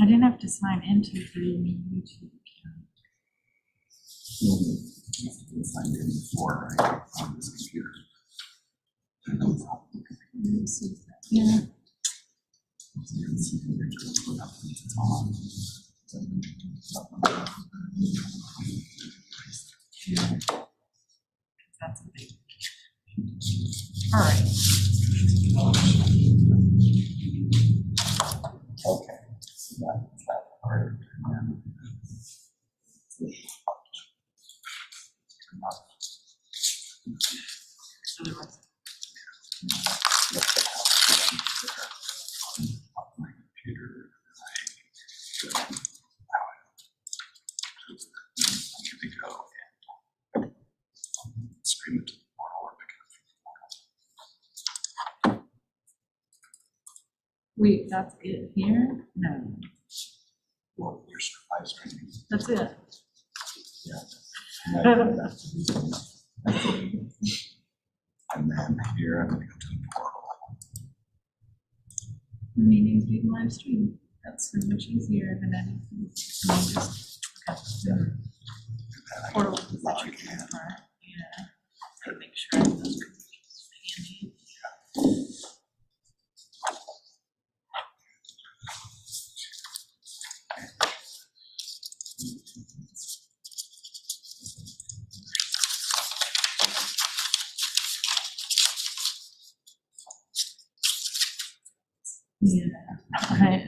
I didn't have to sign into the YouTube account. You signed in before, right, on this computer. I know it's not. Yeah. So you can see the picture of it's on. That's a big. All right. Okay, so that's that part. So the rest. On my computer, I'm gonna go and stream it to the portal or pick it up. Wait, that's it here? No, Well, your live streaming. that's it. And then here, I'm gonna go to the portal. The meeting's being live streamed. That's so much easier than anything. Portal is that you can part. Yeah. Gotta make sure those handy. Yeah. Right.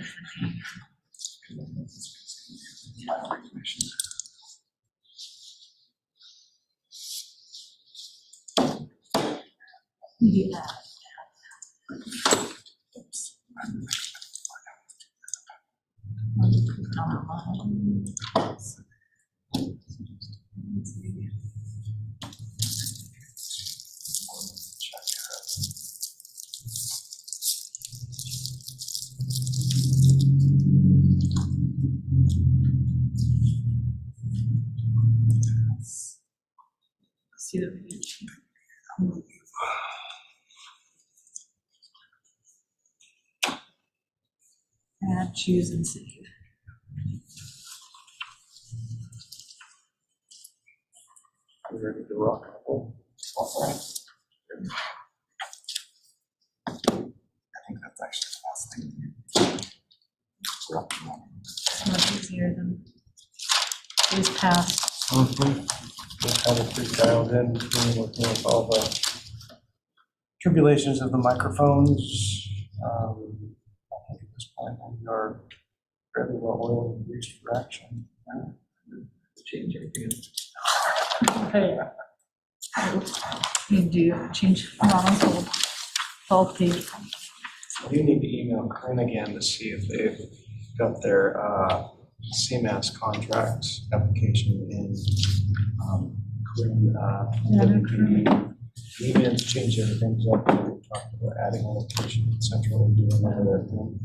Yeah. See the video. Add, choose, and save. We ready to rock? I think that's actually the last thing. It's much easier than these past. Just kind of freestyled in between working with all the tribulations of the microphones. I think at this point we are fairly well oiled and reached for action. Change everything. Okay. You do change Ronald's whole page. You need to email Corinne again to see if they've got their CMAS contract application in. Corinne, email to change everything up. We talked about adding a location in Central and doing another thing.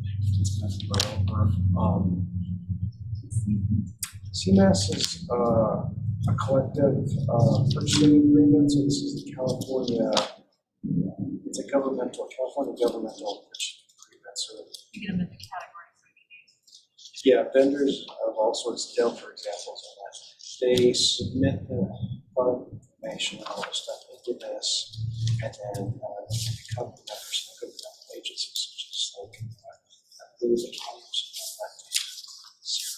CMAS is a collective purchasing agreement. So this is the California. It's a California governmental purchasing agreement. So You get them in the category. yeah, vendors of all sorts, Dell, for example, they submit the product information, all the stuff they did this, and then they can become members of government agencies, such as like Booz and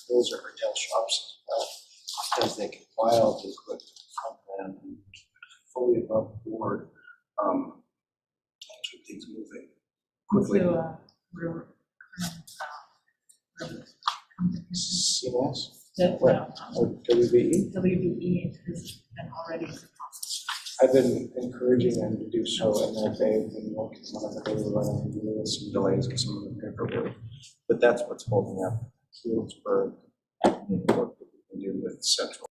those are Dell shops as well, because they can file the equipment from them and fully above board, keep things moving quickly. CMS? What? WBE? WBE has been already in the process. I've been encouraging them to do so, and that they've been working on it. They were running into some delays with some of the paperwork, but that's what's holding up Healdsburg and the work that we can do with Central.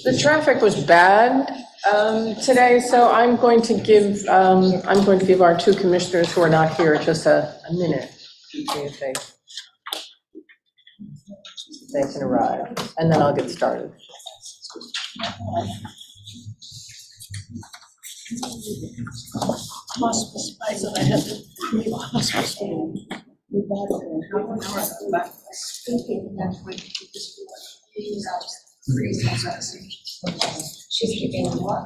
The traffic was bad today, so I'm going to give our two commissioners who are not here just a minute to see if they can arrive, and then I'll get started. Hospice, I said I had to leave a hospice. She's keeping what?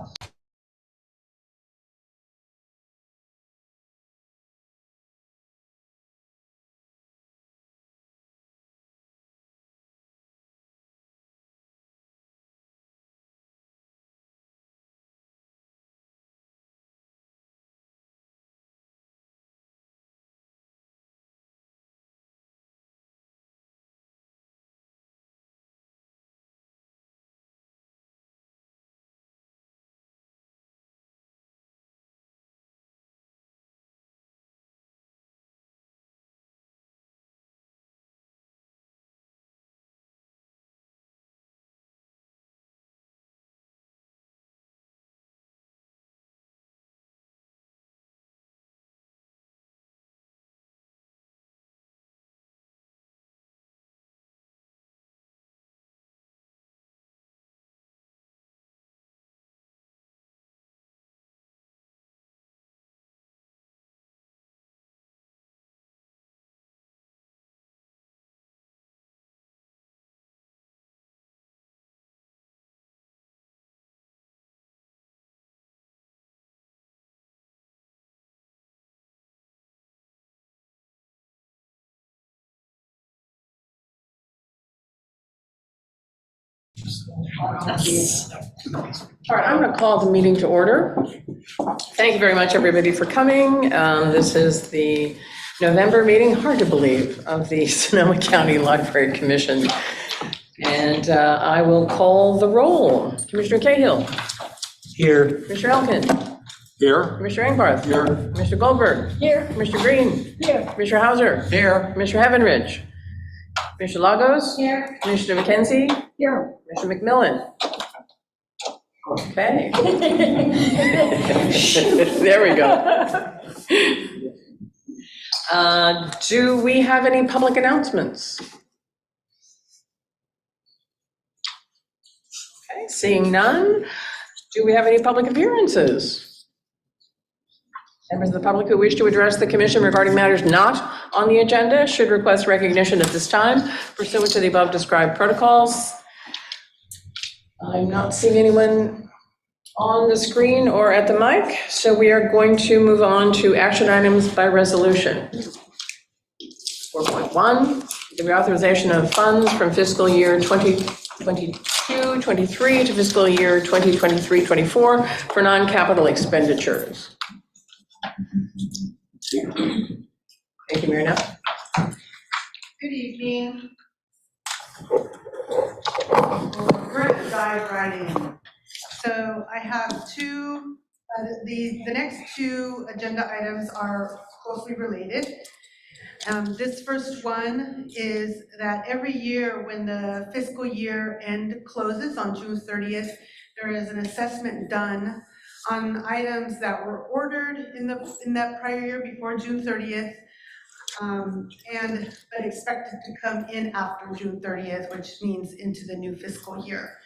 All right, I'm going to call the meeting to order. Thank you very much, everybody, for coming. This is the November meeting, hard to believe, of the Sonoma County Library Commission. And I will call the roll. Commissioner Cahill. Here. Commissioner Elkin. Here. Commissioner Engbarth. Here. Commissioner Goldberg. Here. Commissioner Green. Here. Commissioner Hauser. Here. Commissioner Heavenridge. Commissioner Lagos. Here. Commissioner McKenzie. Here. Commissioner McMillan. Okay. There we go. Do we have any public announcements? Okay, seeing none. Do we have any public appearances? Members of the public who wish to address the commission regarding matters not on the agenda should request recognition at this time pursuant to the above described protocols. I'm not seeing anyone on the screen or at the mic, so we are going to move on to action items by resolution. 4.1, the reauthorization of funds from fiscal year 2022-23 to fiscal year 2023-24 for non-capital expenditures. Thank you, Mary Neff. Good evening. We're going to dive right in. So I have two, the next two agenda items are closely related. This first one is that every year when the fiscal year end closes on June 30th, there is an assessment done on items that were ordered in that prior year before June 30th, and but expected to come in after June 30th, which means into the new fiscal year.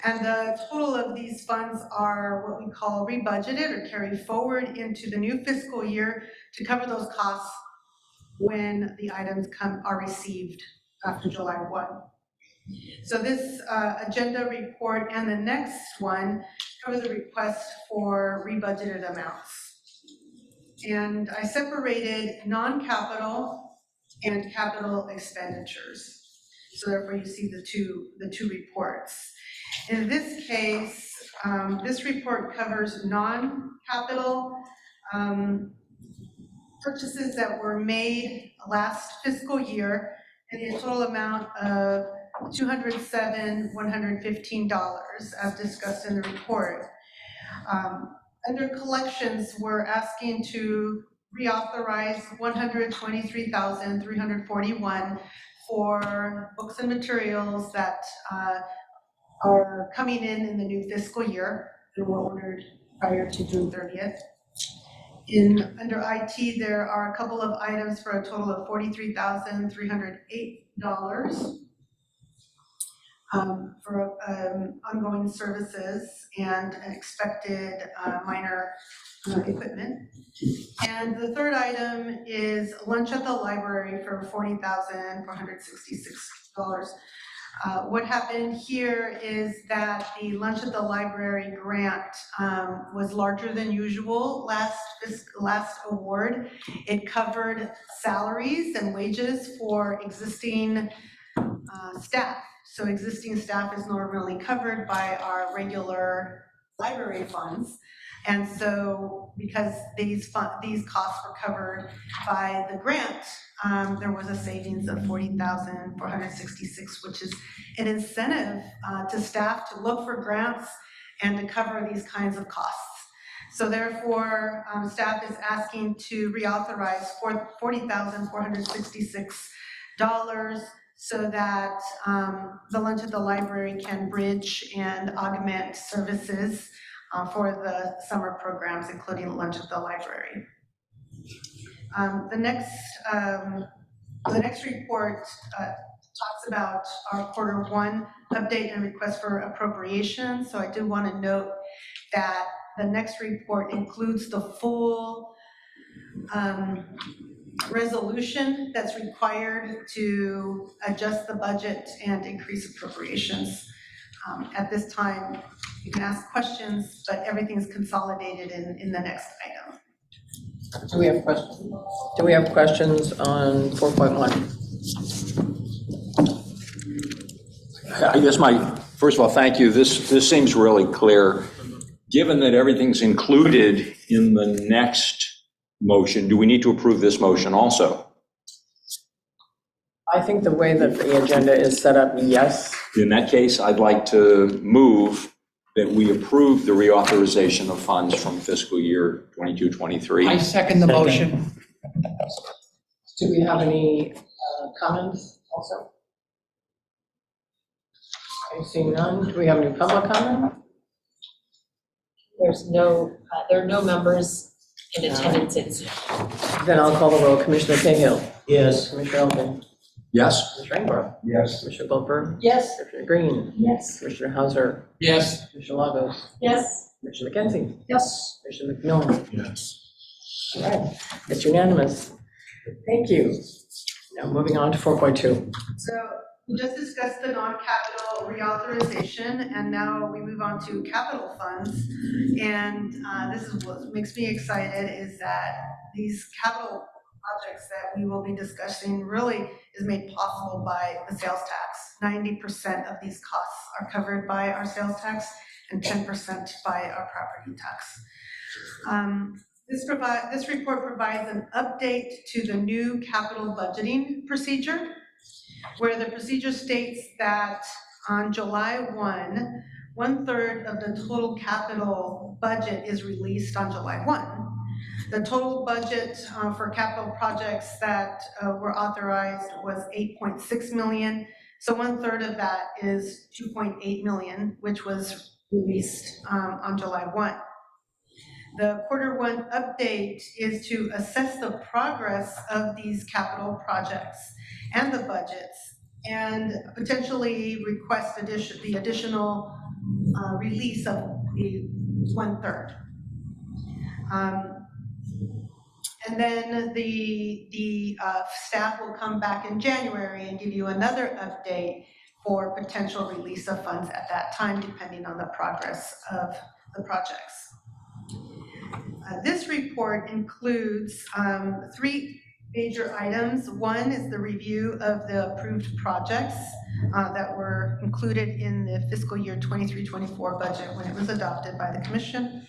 And the total of these funds are what we call rebudgeted or carried forward into the new fiscal year to cover those costs when the items are received after July 1. So this agenda report and the next one covers a request for rebudgeted amounts. And I separated non-capital and capital expenditures. So therefore you see the two reports. In this case, this report covers non-capital purchases that were made last fiscal year in a total amount of $207,115 as discussed in the report. Under collections, we're asking to reauthorize $123,341 for books and materials that are coming in the new fiscal year that were ordered prior to June 30th. Under IT, there are a couple of items for a total of $43,308 for ongoing services and expected minor equipment. And the third item is lunch at the library for $40,466. What happened here is that the lunch at the library grant was larger than usual last award. It covered salaries and wages for existing staff. So existing staff is normally covered by our regular library funds. And so because these costs were covered by the grant, there was a savings of $40,466, which is an incentive to staff to look for grants and to cover these kinds of costs. So therefore, staff is asking to reauthorize $40,466 so that the lunch at the library can bridge and augment services for the summer programs, including lunch at the library. The next report talks about our Q1 update and request for appropriation. So I do want to note that the next report includes the full resolution that's required to adjust the budget and increase appropriations. At this time, you can ask questions, but everything's consolidated in the next item. Do we have questions? Do we have questions on 4.1? I guess first of all, thank you. This seems really clear. Given that everything's included in the next motion, do we need to approve this motion also? I think the way that the agenda is set up, yes. In that case, I'd like to move that we approve the reauthorization of funds from fiscal year 22-23. I second the motion. Do we have any comments also? I see none. Do we have any public comment? There's no, there are no members in attendance. Then I'll call the roll. Commissioner Cahill. Yes. Commissioner Elton. Yes? Commissioner Rainbow. Yes. Commissioner Goldberg. Yes. Commissioner Green. Yes. Commissioner Hauser. Yes. Commissioner Lagos. Yes. Commissioner McKenzie. Yes. Commissioner McMillan. Yes. All right, it's unanimous. Thank you. Now moving on to 4.2. So we just discussed the non-capital reauthorization, and now we move on to capital funds. And this is what makes me excited is that these capital projects that we will be discussing really is made possible by the sales tax. 90% of these costs are covered by our sales tax and 10% by our property tax. This report provides an update to the new capital budgeting procedure, where the procedure states that on July 1, 1/3 of the total capital budget is released on July 1. The total budget for capital projects that were authorized was $8.6 million. So 1/3 of that is $2.8 million, which was released on July 1. The Q1 update is to assess the progress of these capital projects and the budgets and potentially request the additional release of the 1/3. And then the staff will come back in January and give you another update for potential release of funds at that time, depending on the progress of the projects. This report includes 3 major items. One is the review of the approved projects that were included in the fiscal year 23-24 budget when it was adopted by the commission.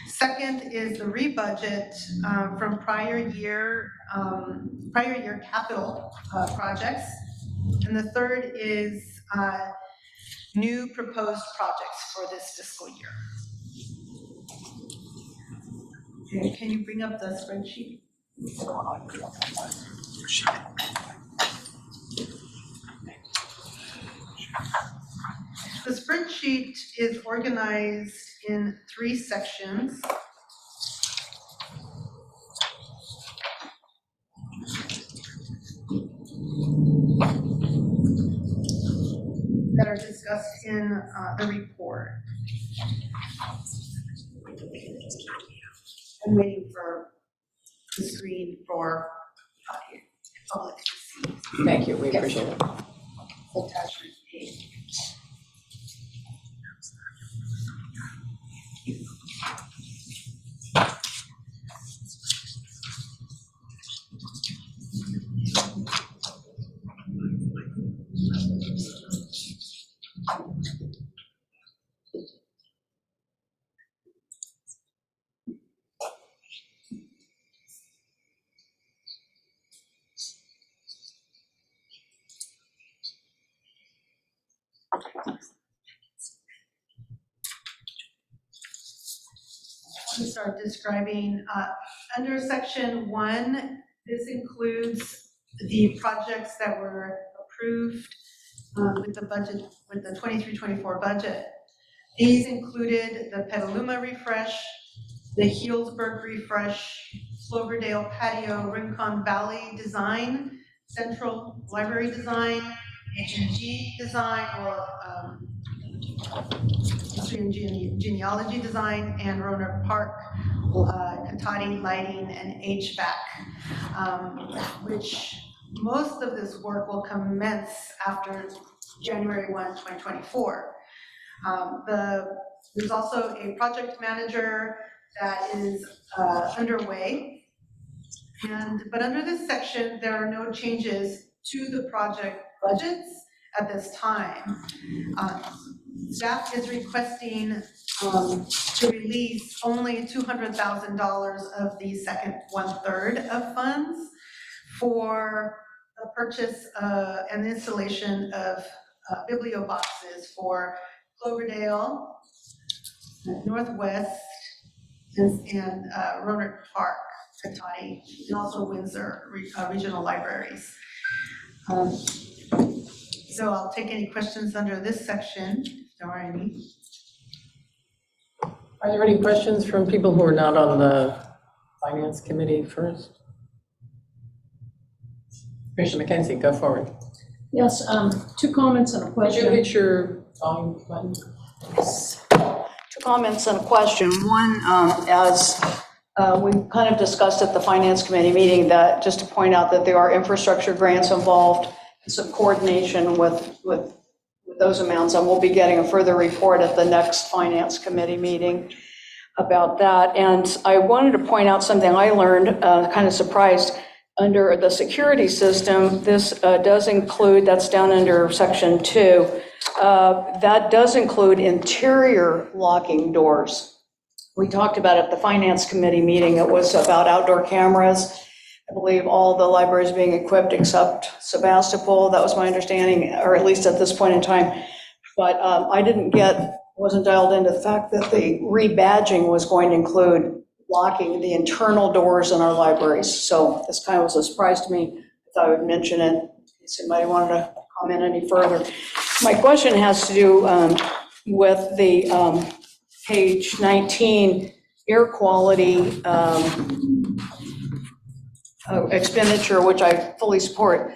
Second is the rebudget from prior year capital projects. And the third is new proposed projects for this fiscal year. Okay, can you bring up the spreadsheet? The spreadsheet is organized in 3 sections. That are discussed in the report. I'm waiting for the screen for public to see Thank you, we appreciate it. the attachment page. We start describing, under section 1, this includes the projects that were approved with the budget, with the 23-24 budget. These included the Petaluma refresh, the Healdsburg refresh, Cloverdale patio, Rincon Valley design, Central Library design, H&G design, or history and genealogy design, and Roanoke Park, Cotati lighting and HVAC, which most of this work will commence after January 1, 2024. There's also a project manager that is underway. But under this section, there are no changes to the project budgets at this time. Staff is requesting to release only $200,000 of the second 1/3 of funds for the purchase and installation of biblio boxes for Cloverdale, Northwest, and Roanoke Park, Cotati, and also Windsor regional libraries. So I'll take any questions under this section, if there are any. Are there any questions from people who are not on the finance committee first? Commissioner McKenzie, go forward. Yes, 2 comments and a Could you question. hit your volume button? 2 comments and a question. One, as we kind of discussed at the finance committee meeting, that just to point out that there are infrastructure grants involved, some coordination with those amounts, and we'll be getting a further report at the next finance committee meeting about that. And I wanted to point out something I learned, kind of surprised. Under the security system, this does include, that's down under section 2, that does include interior locking doors. We talked about at the finance committee meeting, it was about outdoor cameras. I believe all the libraries being equipped except Sebastopol, that was my understanding, or at least at this point in time. But I wasn't dialed into the fact that the rebadging was going to include locking the internal doors in our libraries. So this kind of was a surprise to me. I thought I would mention it in case anybody wanted to comment any further. My question has to do with the page 19 air quality expenditure, which I fully support.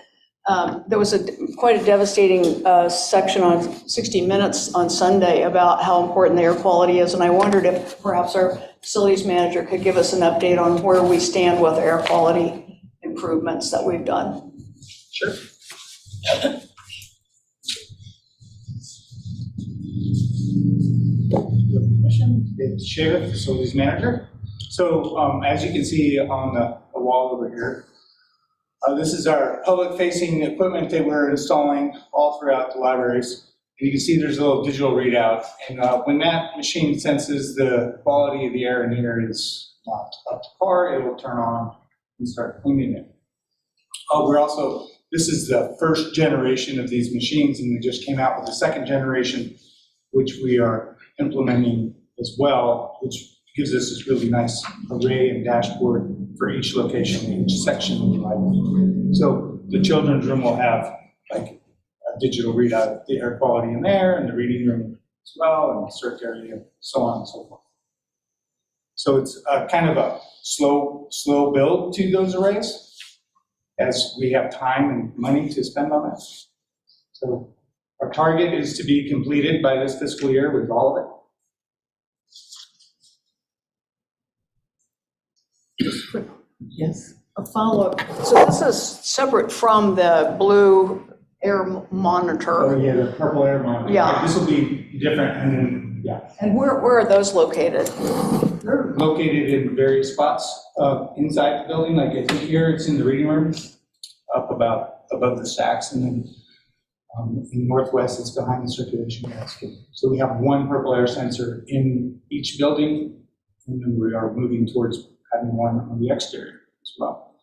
There was quite a devastating section on 60 Minutes on Sunday about how important the air quality is, and I wondered if perhaps our facilities manager could give us an update on where we stand with air quality improvements that we've done. Sure. The commission, David Sheriff, facilities manager. So as you can see on the wall over here, this is our public-facing equipment that we're installing all throughout the libraries. And you can see there's a little digital readout. And when that machine senses the quality of the air in here is not up to par, it will turn on and start cleaning it. This is the first generation of these machines, and we just came out with the second generation, which we are implementing as well, which gives us this really nice array and dashboard for each location, each section of the library. So the children's room will have like a digital readout of the air quality in there, and the reading room as well, and the circ area, so on and so forth. So it's kind of a slow build to those arrays, as we have time and money to spend on that. So our target is to be completed by this fiscal year with all of it. Yes. A follow-up. So this is separate from the blue air monitor. Oh, yeah, the purple air monitor. Yeah. This will be different, and then, yeah. And where are those located? They're located in various spots inside the building, like I think here, it's in the reading room, up above the stacks, and then in northwest, it's behind the circulation desk. So we have one purple air sensor in each building, and then we are moving towards having one on the exterior as well.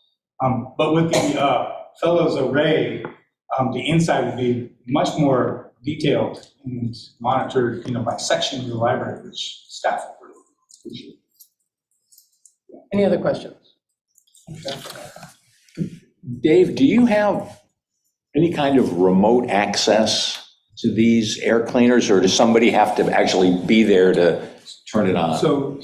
But with the Fellows array, the inside would be much more detailed and monitored, by section of the library, which staff would really appreciate. Any other questions? Dave, do you have any kind of remote access to these air cleaners, or does somebody have to actually be there to turn it on? So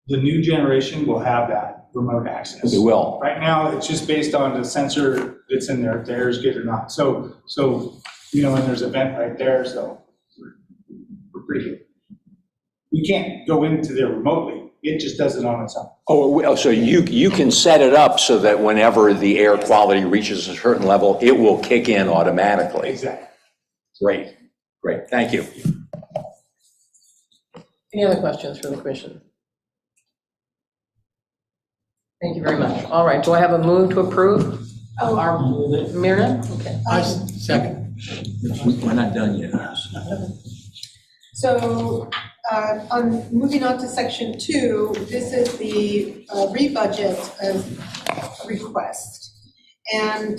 the new generation will have that remote access. They will. Right now, it's just based on the sensor that's in there, if the air is good or not. So and there's a vent right there, so we're pretty good. We can't go into there remotely. It just does it on its own. Oh, so you can set it up so that whenever the air quality reaches a certain level, it will kick in automatically. Exactly. Great, thank you. Any other questions for the commission? Thank you very much. All right, do I have a move to approve? Myrna? Okay. Second. We're not done yet. So, moving on to section 2, this is the rebudget request. And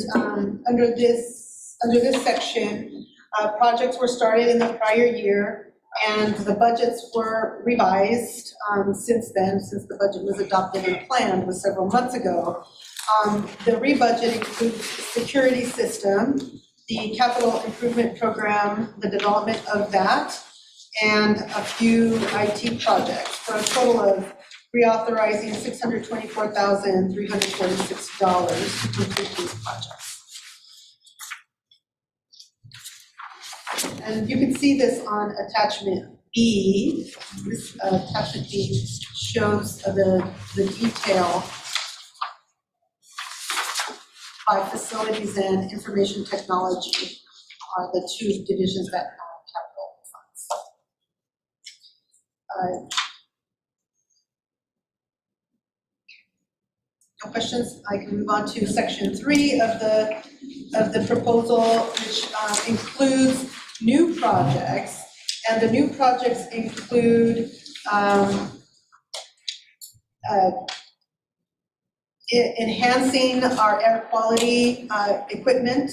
under this section, projects were started in the prior year, and the budgets were revised since then, since the budget was adopted and planned was several months ago. The rebudget includes the security system, the capital improvement program, the development of that, and a few IT projects for a total of reauthorizing $624,346 to complete these projects. And you can see this on attachment B. This attachment B shows the detail by facilities and information technology are the two divisions that have capital funds. No questions? I can move on to section 3 of the proposal, which includes new projects. And the new projects include enhancing our air quality equipment,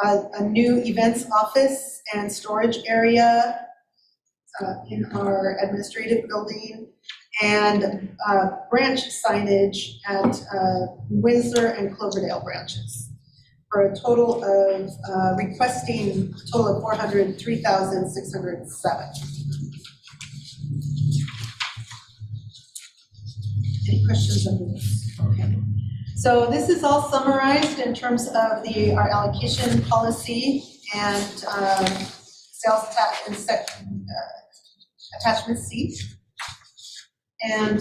a new events office and storage area in our administrative building, and branch signage at Windsor and Cloverdale branches, for a total of requesting a total of $403,607. Any questions on this? Okay. So this is all summarized in terms of our allocation policy and sales tax and attachment C. And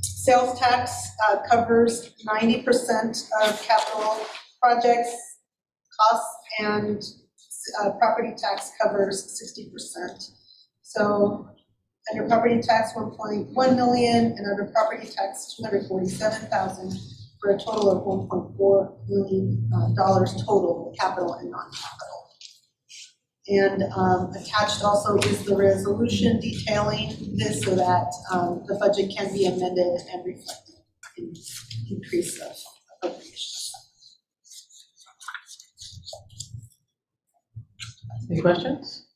sales tax covers 90% of capital projects costs, and property tax covers 60%. So under property tax, 1.1 million, and under property tax, 247,000, for a total of $1.4 million total, capital and non-capital. And attached also is the resolution detailing this so that the budget can be amended and reflect an increase of appropriations. Any questions?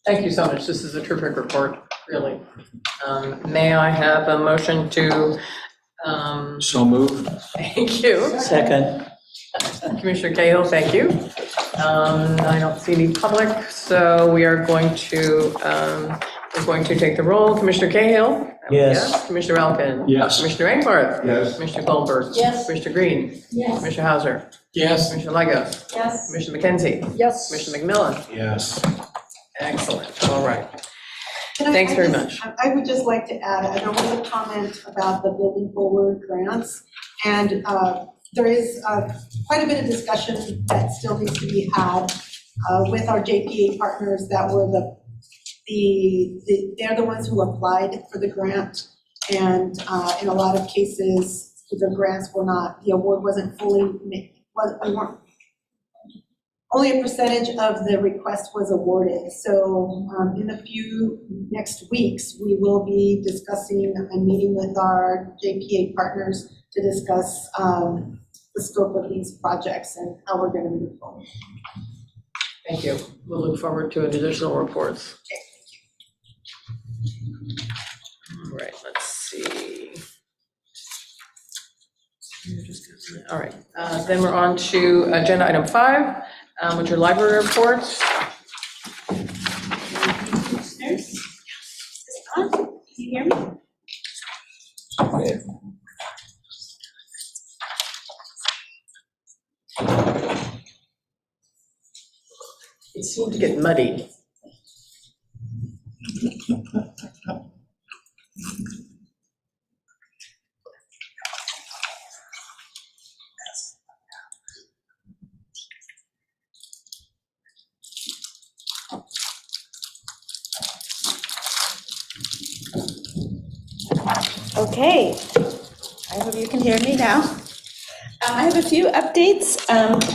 Thank you so much. This is a terrific report, really. May I have a motion to, So moved. thank you. Second. Commissioner Cahill, thank you. I don't see any public, so we are going to take the roll. Commissioner Cahill? Yes. Commissioner Elkin? Yes. Commissioner Ainsworth? Yes. Commissioner Goldberg? Yes. Commissioner Green? Yes. Commissioner Hauser? Yes. Commissioner Legos? Yes. Commissioner McKenzie? Yes. Commissioner McMillan? Yes. Excellent, all right. Can I- Thanks I very just- much. I would just like to add, there was a comment about the Building Forward grants, and there is quite a bit of discussion that still needs to be had with our JPA partners that were they're the ones who applied for the grant, and in a lot of cases, the grants were not, the award wasn't fully made, only a percentage of the request was awarded. So in the next weeks, we will be discussing and meeting with our JPA partners to discuss the scope of these projects and how we're going to move forward. Thank you. We'll look forward to additional reports. All right, let's see. All right, then we're on to agenda item 5, which are library reports. Can you hear me? It seemed to get muddy. Okay, I hope you can hear me now. I have a few updates.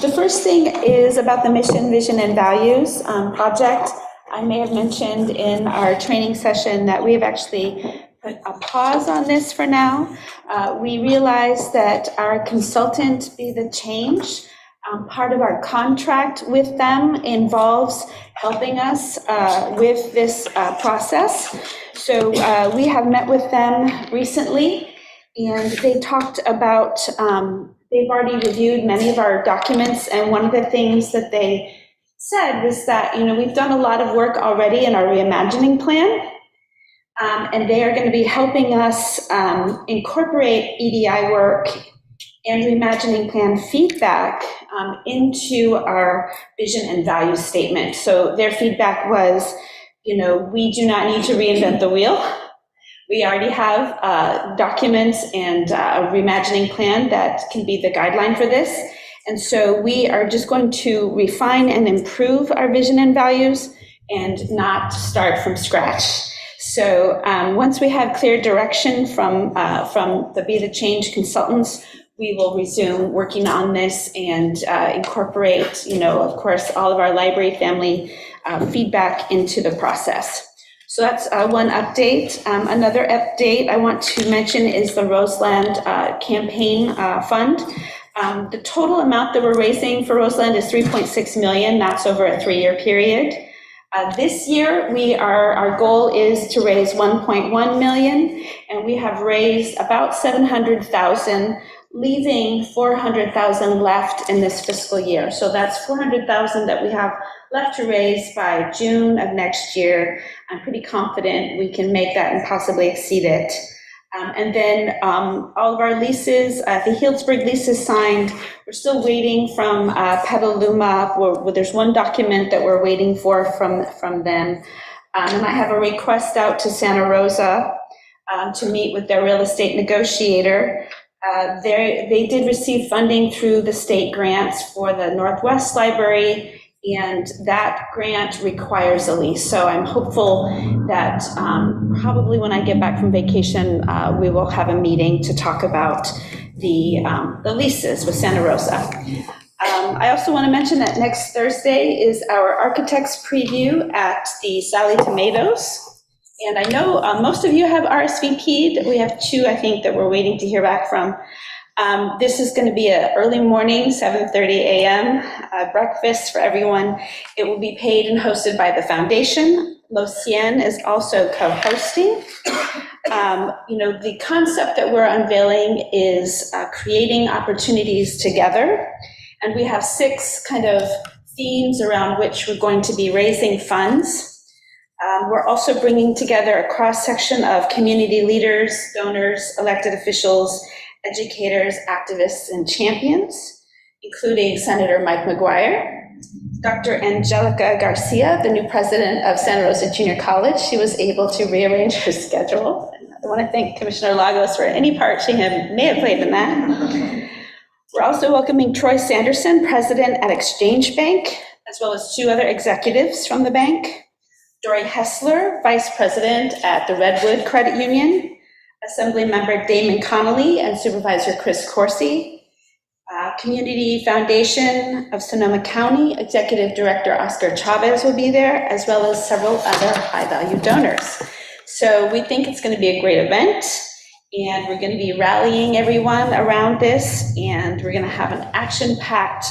The first thing is about the mission, vision, and values project. I may have mentioned in our training session that we have actually put a pause on this for now. We realized that our consultant Be the Change, part of our contract with them involves helping us with this process. So we have met with them recently, and they talked about, they've already reviewed many of our documents, and one of the things that they said was that, we've done a lot of work already in our reimagining plan, and they are going to be helping us incorporate EDI work and reimagining plan feedback into our vision and value statement. So their feedback was, we do not need to reinvent the wheel. We already have documents and a reimagining plan that can be the guideline for this. And so we are just going to refine and improve our vision and values and not start from scratch. So once we have clear direction from the Be the Change consultants, we will resume working on this and incorporate, of course, all of our library family feedback into the process. So that's one update. Another update I want to mention is the Roseland Campaign Fund. The total amount that we're raising for Roseland is $3.6 million. That's over a 3-year period. This year, our goal is to raise $1.1 million, and we have raised about $700,000, leaving $400,000 left in this fiscal year. So that's $400,000 that we have left to raise by June of next year. I'm pretty confident we can make that and possibly exceed it. And then all of our leases, the Healdsburg lease is signed. We're still waiting from Petaluma, where there's one document that we're waiting for from them. And I have a request out to Santa Rosa to meet with their real estate negotiator. They did receive funding through the state grants for the Northwest Library And that grant requires a lease. So I'm hopeful that probably when I get back from vacation, we will have a meeting to talk about the leases with Santa Rosa. I also want to mention that next Thursday is our architects preview at the Sally Tomatoes. And I know most of you have RSVP'd. We have 2, I think, that we're waiting to hear back from. This is going to be an early morning, 7:30 a.m. Breakfast for everyone. It will be paid and hosted by the foundation. Lo Cien is also co-hosting. The concept that we're unveiling is creating opportunities together. And we have 6 kind of themes around which we're going to be raising funds. We're also bringing together a cross-section of community leaders, donors, elected officials, educators, activists, and champions, including Senator Mike McGuire, Dr. Angelica Garcia, the new president of Santa Rosa Junior College. She was able to rearrange her schedule. I want to thank Commissioner Lagos for any part she may have played in that. We're also welcoming Troy Sanderson, president at Exchange Bank, as well as 2 other executives from the bank. Dory Hessler, vice president at the Redwood Credit Union. Assemblymember Damon Connolly and Supervisor Chris Corsi. Community Foundation of Sonoma County Executive Director Oscar Chavez will be there, as well as several other high-value donors. So we think it's going to be a great event. And we're going to be rallying everyone around this, and we're going to have an action-packed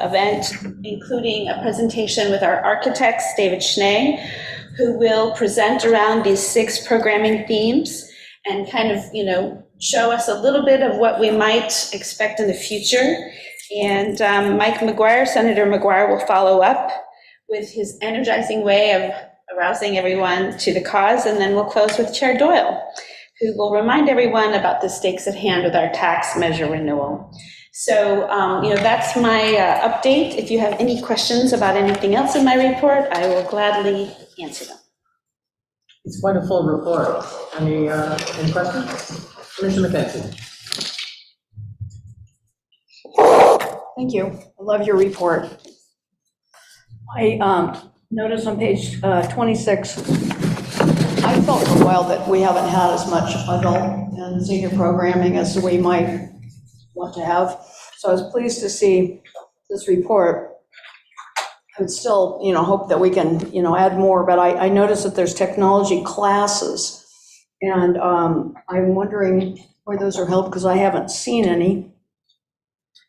event, including a presentation with our architects, David Schnee, who will present around these 6 programming themes and kind of, show us a little bit of what we might expect in the future. And Mike McGuire, Senator McGuire, will follow up with his energizing way of arousing everyone to the cause, and then we'll close with Chair Doyle, who will remind everyone about the stakes at hand with our tax measure renewal. So, that's my update. If you have any questions about anything else in my report, I will gladly answer them. It's quite a full report. Any questions? Commissioner McKenzie. Thank you. I love your report. I noticed on page 26, I felt for a while that we haven't had as much adult and senior programming as we might want to have. So I was pleased to see this report. I would still, hope that we can, add more, but I noticed that there's technology classes. And I'm wondering where those are held, because I haven't seen any.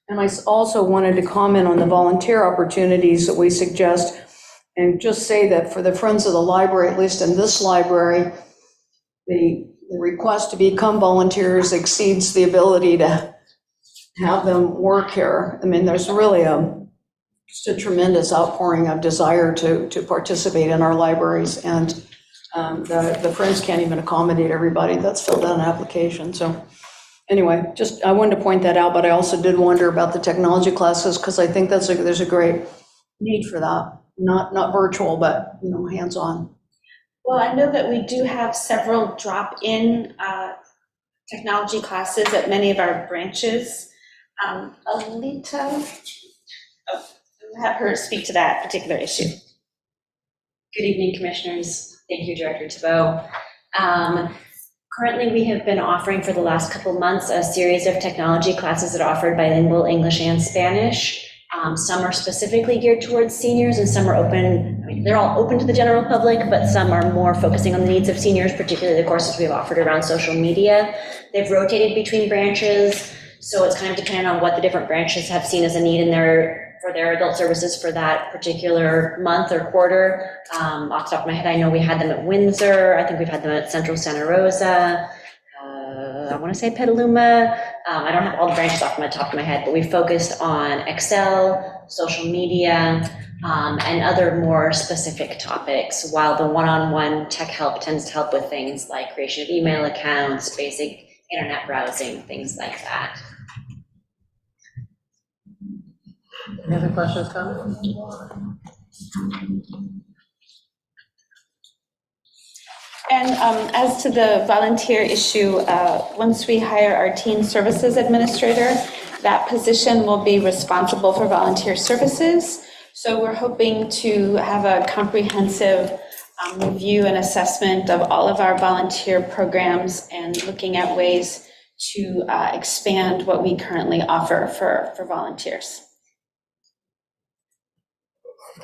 And I also wanted to comment on the volunteer opportunities that we suggest, and just say that for the Friends of the Library, at least in this library, the request to become volunteers exceeds the ability to have them work here. I mean, there's really just a tremendous outpouring of desire to participate in our libraries, and the Friends can't even accommodate everybody that's filled out an application. So anyway, I wanted to point that out, but I also did wonder about the technology classes, because I think there's a great need for that. Not virtual, but hands-on. Well, I know that we do have several drop-in technology classes at many of our branches. Alita, I'll have her speak to that particular issue. Good evening, Commissioners. Thank you, Director Tebow. Currently, we have been offering for the last couple months a series of technology classes that are offered bilingual English and Spanish. Some are specifically geared towards seniors, and some are open. They're all open to the general public, but some are more focusing on the needs of seniors, particularly the courses we've offered around social media. They've rotated between branches, so it's kind of dependent on what the different branches have seen as a need for their adult services for that particular month or quarter. Off the top of my head, I know we had them at Windsor. I think we've had them at Central Santa Rosa. I want to say Petaluma. I don't have all the branches off the top of my head, but we focused on Excel, social media, and other more specific topics, while the one-on-one tech help tends to help with things like creation of email accounts, basic internet browsing, things like that. Any other questions, comments? And as to the volunteer issue, once we hire our teen services administrator, that position will be responsible for volunteer services, So we're hoping to have a comprehensive review and assessment of all of our volunteer programs and looking at ways to expand what we currently offer for volunteers.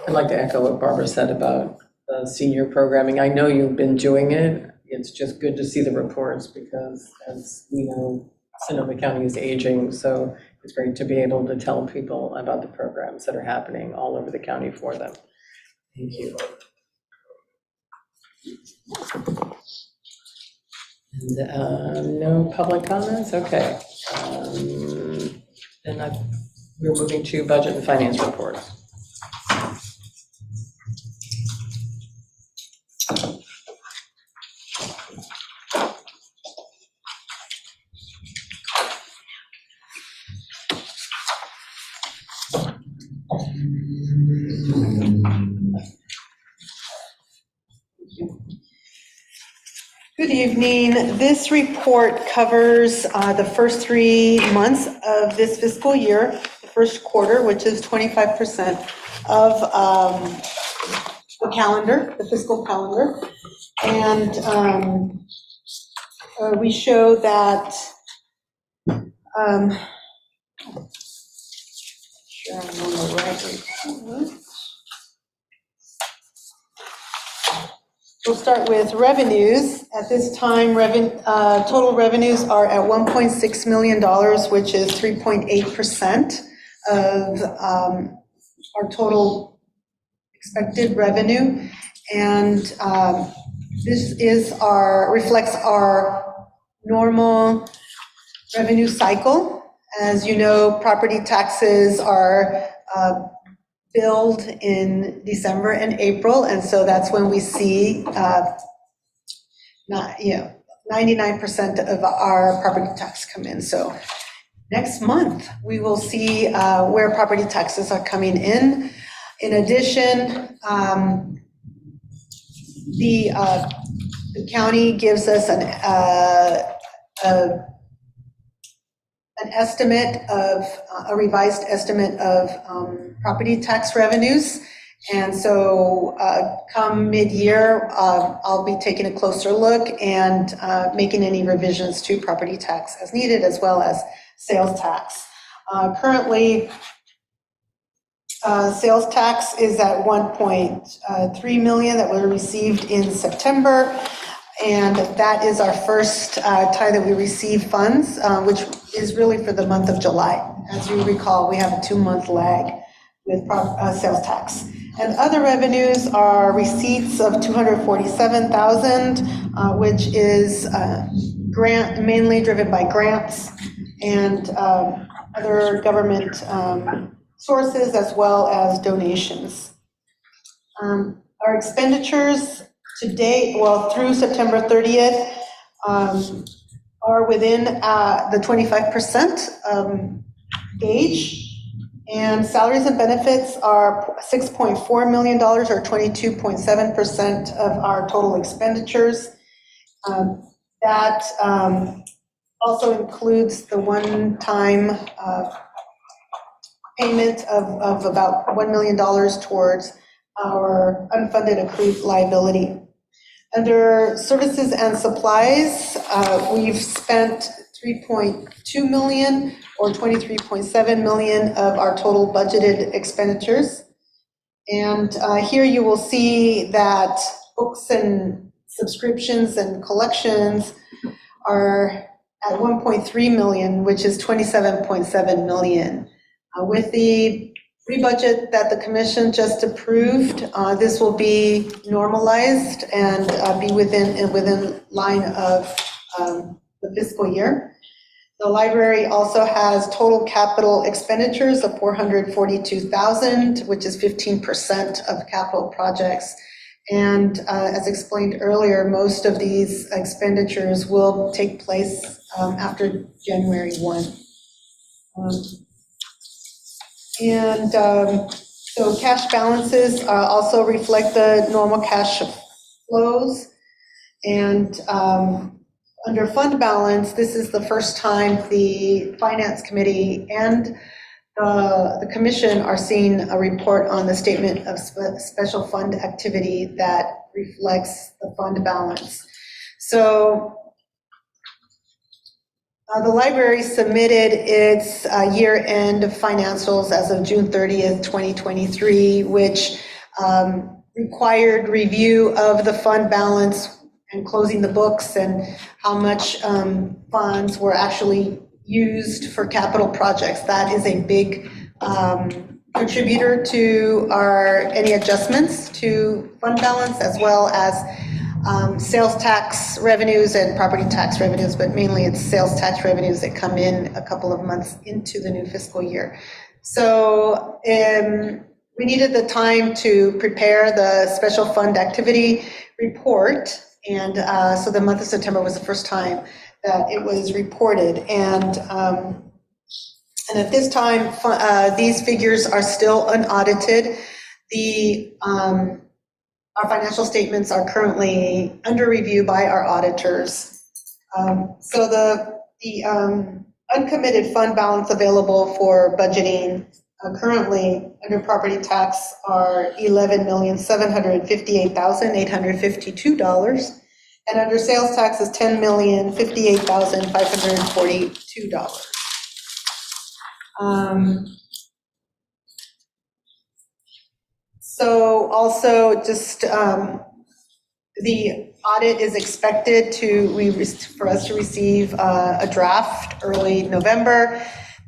I'd like to echo what Barbara said about the senior programming. I know you've been doing it. It's just good to see the reports because, as we know, Sonoma County is aging, so it's great to be able to tell people about the programs that are happening all over the county for them. Thank you. And no public comments? Okay. Then we're moving to budget and finance reports. Good evening. This report covers the first 3 months of this fiscal year, the first quarter, which is 25% of the calendar, the fiscal calendar. And we show that, sure I'm on the right report. We'll start with revenues. At this time, total revenues are at $1.6 million, which is 3.8% of our total expected revenue. And this reflects our normal revenue cycle. As you know, property taxes are billed in December and April, and so that's when we see 99% of our property tax come in. So next month, we will see where property taxes are coming in. In addition, the county gives us an estimate of, a revised estimate of property tax revenues. And so come mid-year, I'll be taking a closer look and making any revisions to property tax as needed, as well as sales tax. Currently, sales tax is at 1.3 million that was received in September. And that is our first time that we receive funds, which is really for the month of July. As you recall, we have a 2-month lag with sales tax. And other revenues are receipts of $247,000, which is mainly driven by grants and other government sources, as well as donations. Our expenditures to date, through September 30th, are within the 25% gauge. And salaries and benefits are $6.4 million, or 22.7% of our total expenditures. That also includes the one-time payment of about $1 million towards our unfunded accrued liability. Under services and supplies, we've spent $3.2 million, or 23.7 million of our total budgeted expenditures. And here you will see that books and subscriptions and collections are at 1.3 million, which is 27.7 million. With the rebudget that the commission just approved, this will be normalized and be within line of the fiscal year. The library also has total capital expenditures of $442,000, which is 15% of capital projects. And as explained earlier, most of these expenditures will take place after January 1. So cash balances also reflect the normal cash flows. And under fund balance, this is the first time the Finance Committee and the commission are seeing a report on the statement of special fund activity that reflects the fund balance. So the library submitted its year-end financials as of June 30th, 2023, which required review of the fund balance and closing the books and how much funds were actually used for capital projects. That is a big contributor to any adjustments to fund balance, as well as sales tax revenues and property tax revenues, but mainly it's sales tax revenues that come in a couple of months into the new fiscal year. So we needed the time to prepare the special fund activity report, and so the month of September was the first time that it was reported. And at this time, these figures are still unaudited. Our financial statements are currently under review by our auditors. So the uncommitted fund balance available for budgeting currently under property tax are $11,758,852, and under sales tax is $10,058,542. So also just the audit is expected for us to receive a draft early November.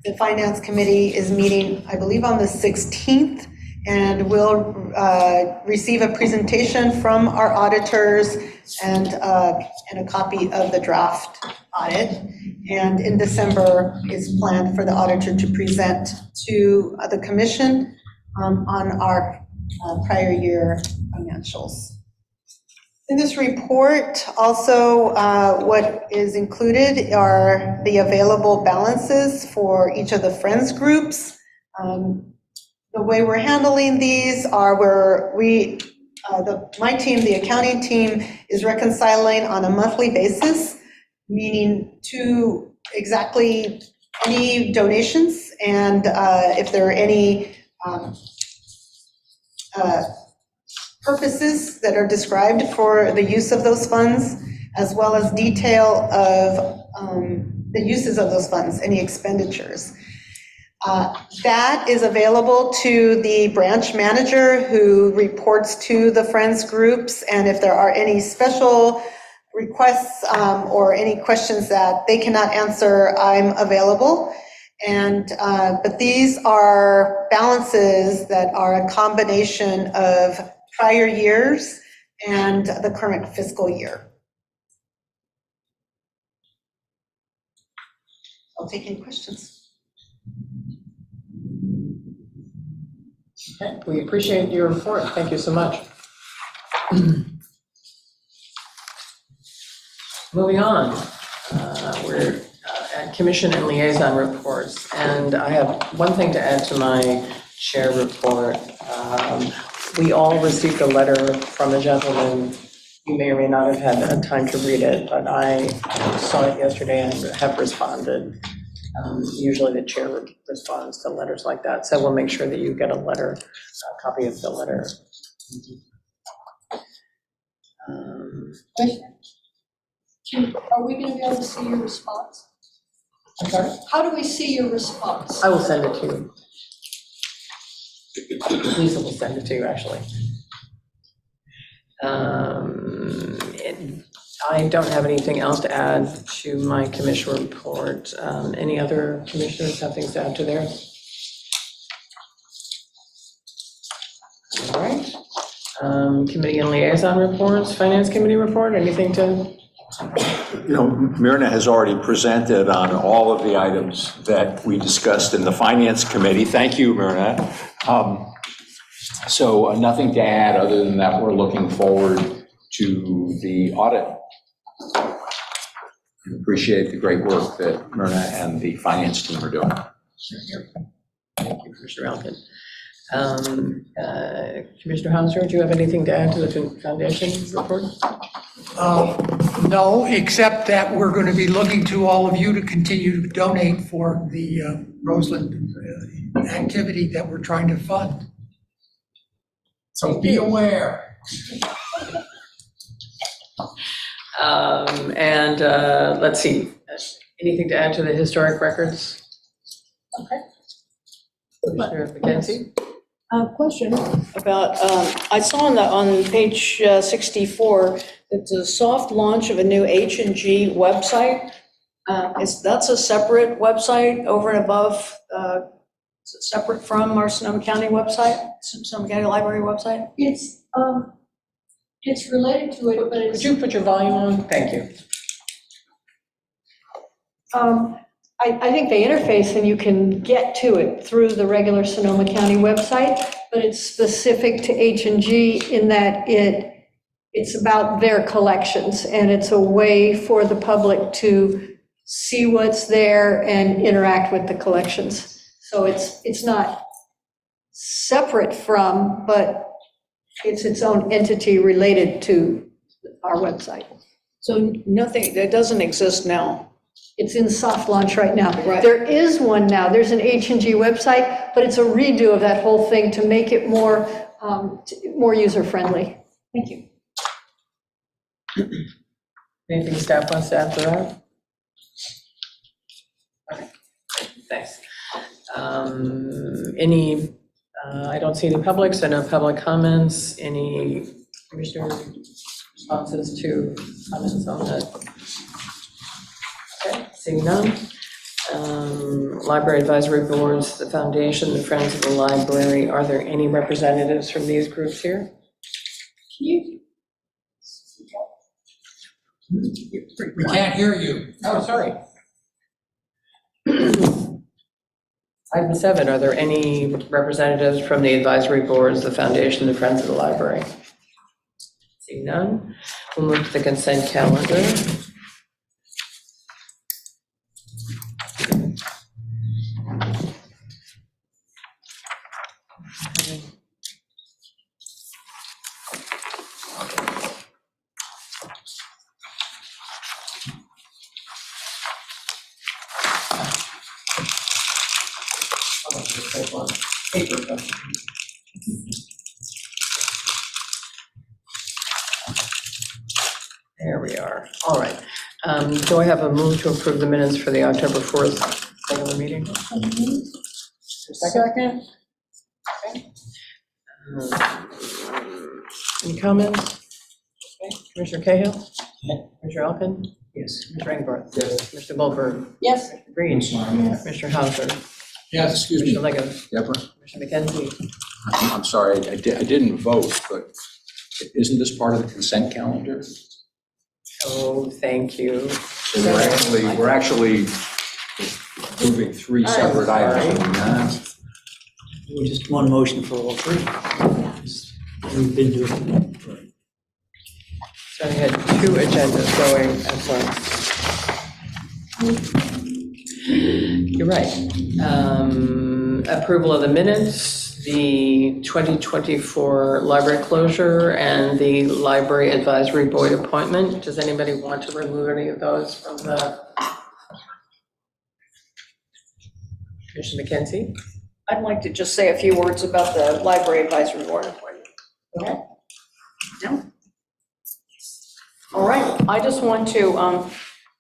The Finance Committee is meeting, I believe, on the 16th, and we'll receive a presentation from our auditors and a copy of the draft audit. And in December is planned for the auditor to present to the commission on our prior year financials. In this report, also what is included are the available balances for each of the Friends groups. The way we're handling these are my team, the accounting team, is reconciling on a monthly basis, meaning to exactly any donations and if there are any purposes that are described for the use of those funds, as well as detail of the uses of those funds, any expenditures. That is available to the branch manager who reports to the Friends groups, and if there are any special requests or any questions that they cannot answer, I'm available. But these are balances that are a combination of prior years and the current fiscal year. I'll take any questions. Okay, we appreciate your report. Thank you so much. Moving on, we're at commission and liaison reports, and I have one thing to add to my chair report. We all received a letter from a gentleman. You may or may not have had time to read it, but I saw it yesterday and have responded. Usually the chair responds to letters like that, so we'll make sure that you get a copy of the letter. Are we going to be able to see your response? I'm sorry? How do we see your response? I will send it to you. Lisa will send it to you, actually. I don't have anything else to add to my commission report. Any other commissioners have things to add to theirs? All right. Committee and liaison reports, Finance Committee report, anything to? Myrna has already presented on all of the items that we discussed in the Finance Committee. Thank you, Myrna. So nothing to add other than that we're looking forward to the audit. And appreciate the great work that Myrna and the finance team are doing. Thank you, Commissioner Elkin. Commissioner Hauser, do you have anything to add to the foundation report? No, except that we're going to be looking to all of you to continue to donate for the Roseland activity that we're trying to fund. So be aware. And let's see, anything to add to the historic records? Okay. Commissioner McKenzie? Question about, I saw on page 64, it's a soft launch of a new H&G website. That's a separate website over and above, is it separate from our Sonoma County website, Sonoma County Library website? It's related to it, but Could it's, you put your volume on? Thank you. I think they interface and you can get to it through the regular Sonoma County website, but it's specific to H&G in that it's about their collections, and it's a way for the public to see what's there and interact with the collections. So it's not separate from, but it's its own entity related to our website. So nothing, that doesn't exist now. It's in soft launch right now. Right. There is one now, there's an H&G website, but it's a redo of that whole thing to make it more user-friendly. Thank you. Anything staff wants to add to that? Okay, thanks. I don't see any public, so no public comments. Any commissioner responses to comments on that? Okay, seeing none. Library advisory boards, the foundation, the Friends of the Library. Are there any representatives from these groups here? We can't hear you. Oh, sorry. Item 7, are there any representatives from the advisory boards, the foundation, the Friends of the Library? Seeing none, we'll move to the consent calendar. There we are. All right. Do I have a move to approve the minutes for the October 4th regular meeting? Second? Okay. Any comments? Okay. Commissioner Cahill? Commissioner Elkin? Yes. Commissioner Engelbert? Yes. Mr. Goldberg? Yes. Commissioner Green? Commissioner Hauser? Yes, excuse me. Commissioner Leggo? Deborah? Commissioner McKenzie? I'm sorry, I didn't vote, but isn't this part of the consent calendar? Oh, thank you. So we're actually moving 3 separate items. are we not? We just one motion for all three. We've been doing. So I had 2 agendas going at once. You're right. Approval of the minutes, the 2024 library closure, and the library advisory board appointment. Does anybody want to remove any of those from the? Commissioner McKenzie? I'd like to just say a few words about the library advisory board. Okay. No? All right, I just want to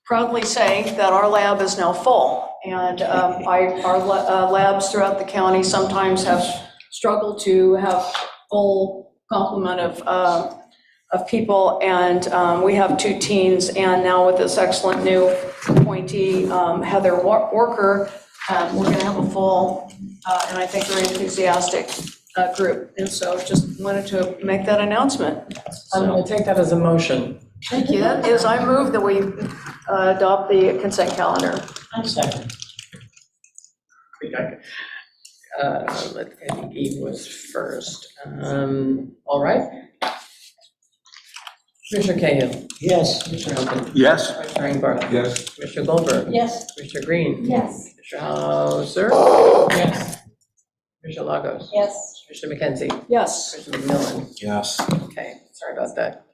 proudly say that our lab is now full. And our labs throughout the county sometimes have struggled to have full complement of people. And we have 2 teens, and now with this excellent new appointee, Heather Worker, we're going to have a full, and I think very enthusiastic group. And so just wanted to make that announcement. I'm going to take that as a motion. Thank you. That is, I move that we adopt the consent calendar. I'm second. I think Eve was first. All right. Commissioner Cahill? Yes. Commissioner Elkin? Yes. Commissioner Engelbert? Yes. Commissioner Goldberg? Yes. Commissioner Green? Yes. Commissioner Hauser? Yes. Commissioner Lagos? Yes. Commissioner McKenzie? Yes. Commissioner McMillan? Yes. Okay, sorry about that.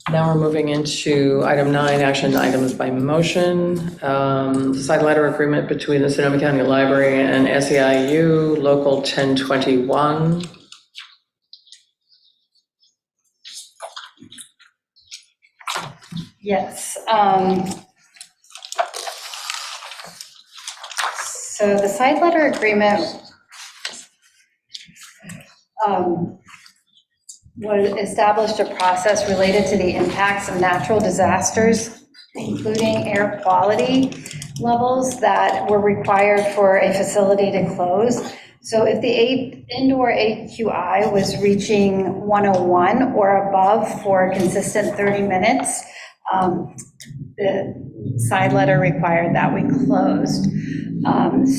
Now we're moving into item 9, action items by motion. Side letter agreement between the Sonoma County Library and SEIU, Local 1021. Yes. So the side letter agreement established a process related to the impacts of natural disasters, including air quality levels that were required for a facility to close. So if the indoor AQI was reaching 101 or above for a consistent 30 minutes, the side letter required that we closed.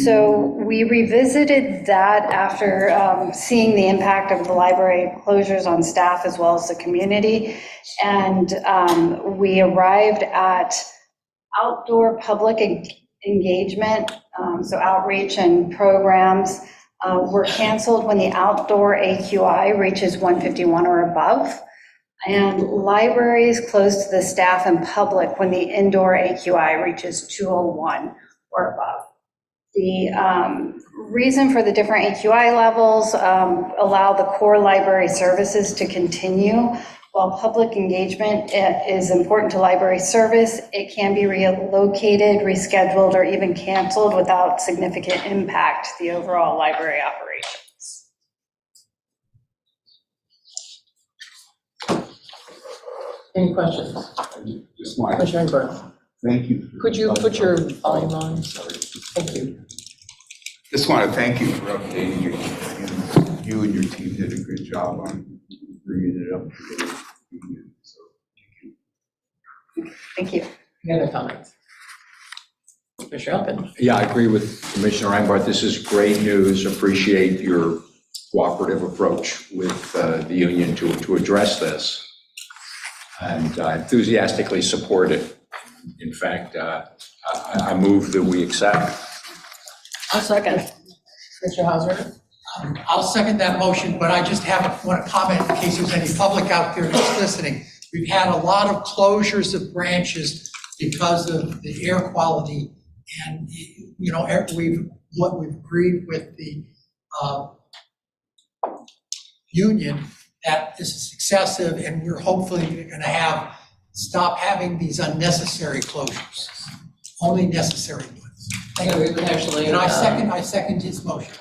So we revisited that after seeing the impact of the library closures on staff as well as the community. And we arrived at outdoor public engagement, so outreach and programs were canceled when the outdoor AQI reaches 151 or above. And libraries closed to the staff and public when the indoor AQI reaches 201 or above. The reason for the different AQI levels allow the core library services to continue. While public engagement is important to library service, it can be relocated, rescheduled, or even canceled without significant impact to the overall library operations. Any questions? Just want to Commissioner Engberg, thank you. could you put your volume on? Thank you. Just want to thank you for updating your team. You and your team did a good job on bringing it up to date. So, Thank you. Any other comments? Commissioner Elkins? Yeah, I agree with Commissioner Reinbart. This is great news. Appreciate your cooperative approach with the union to address this. And enthusiastically support it. In fact, I move that we accept. I'll second. Commissioner Hauser? I'll second that motion, but I just want to comment in case there's any public out there that's listening. We've had a lot of closures of branches because of the air quality, and what we've agreed with the union that this is excessive, and we're hopefully going to stop having these unnecessary closures, only necessary ones. Thank you. Actually, And I second his motion.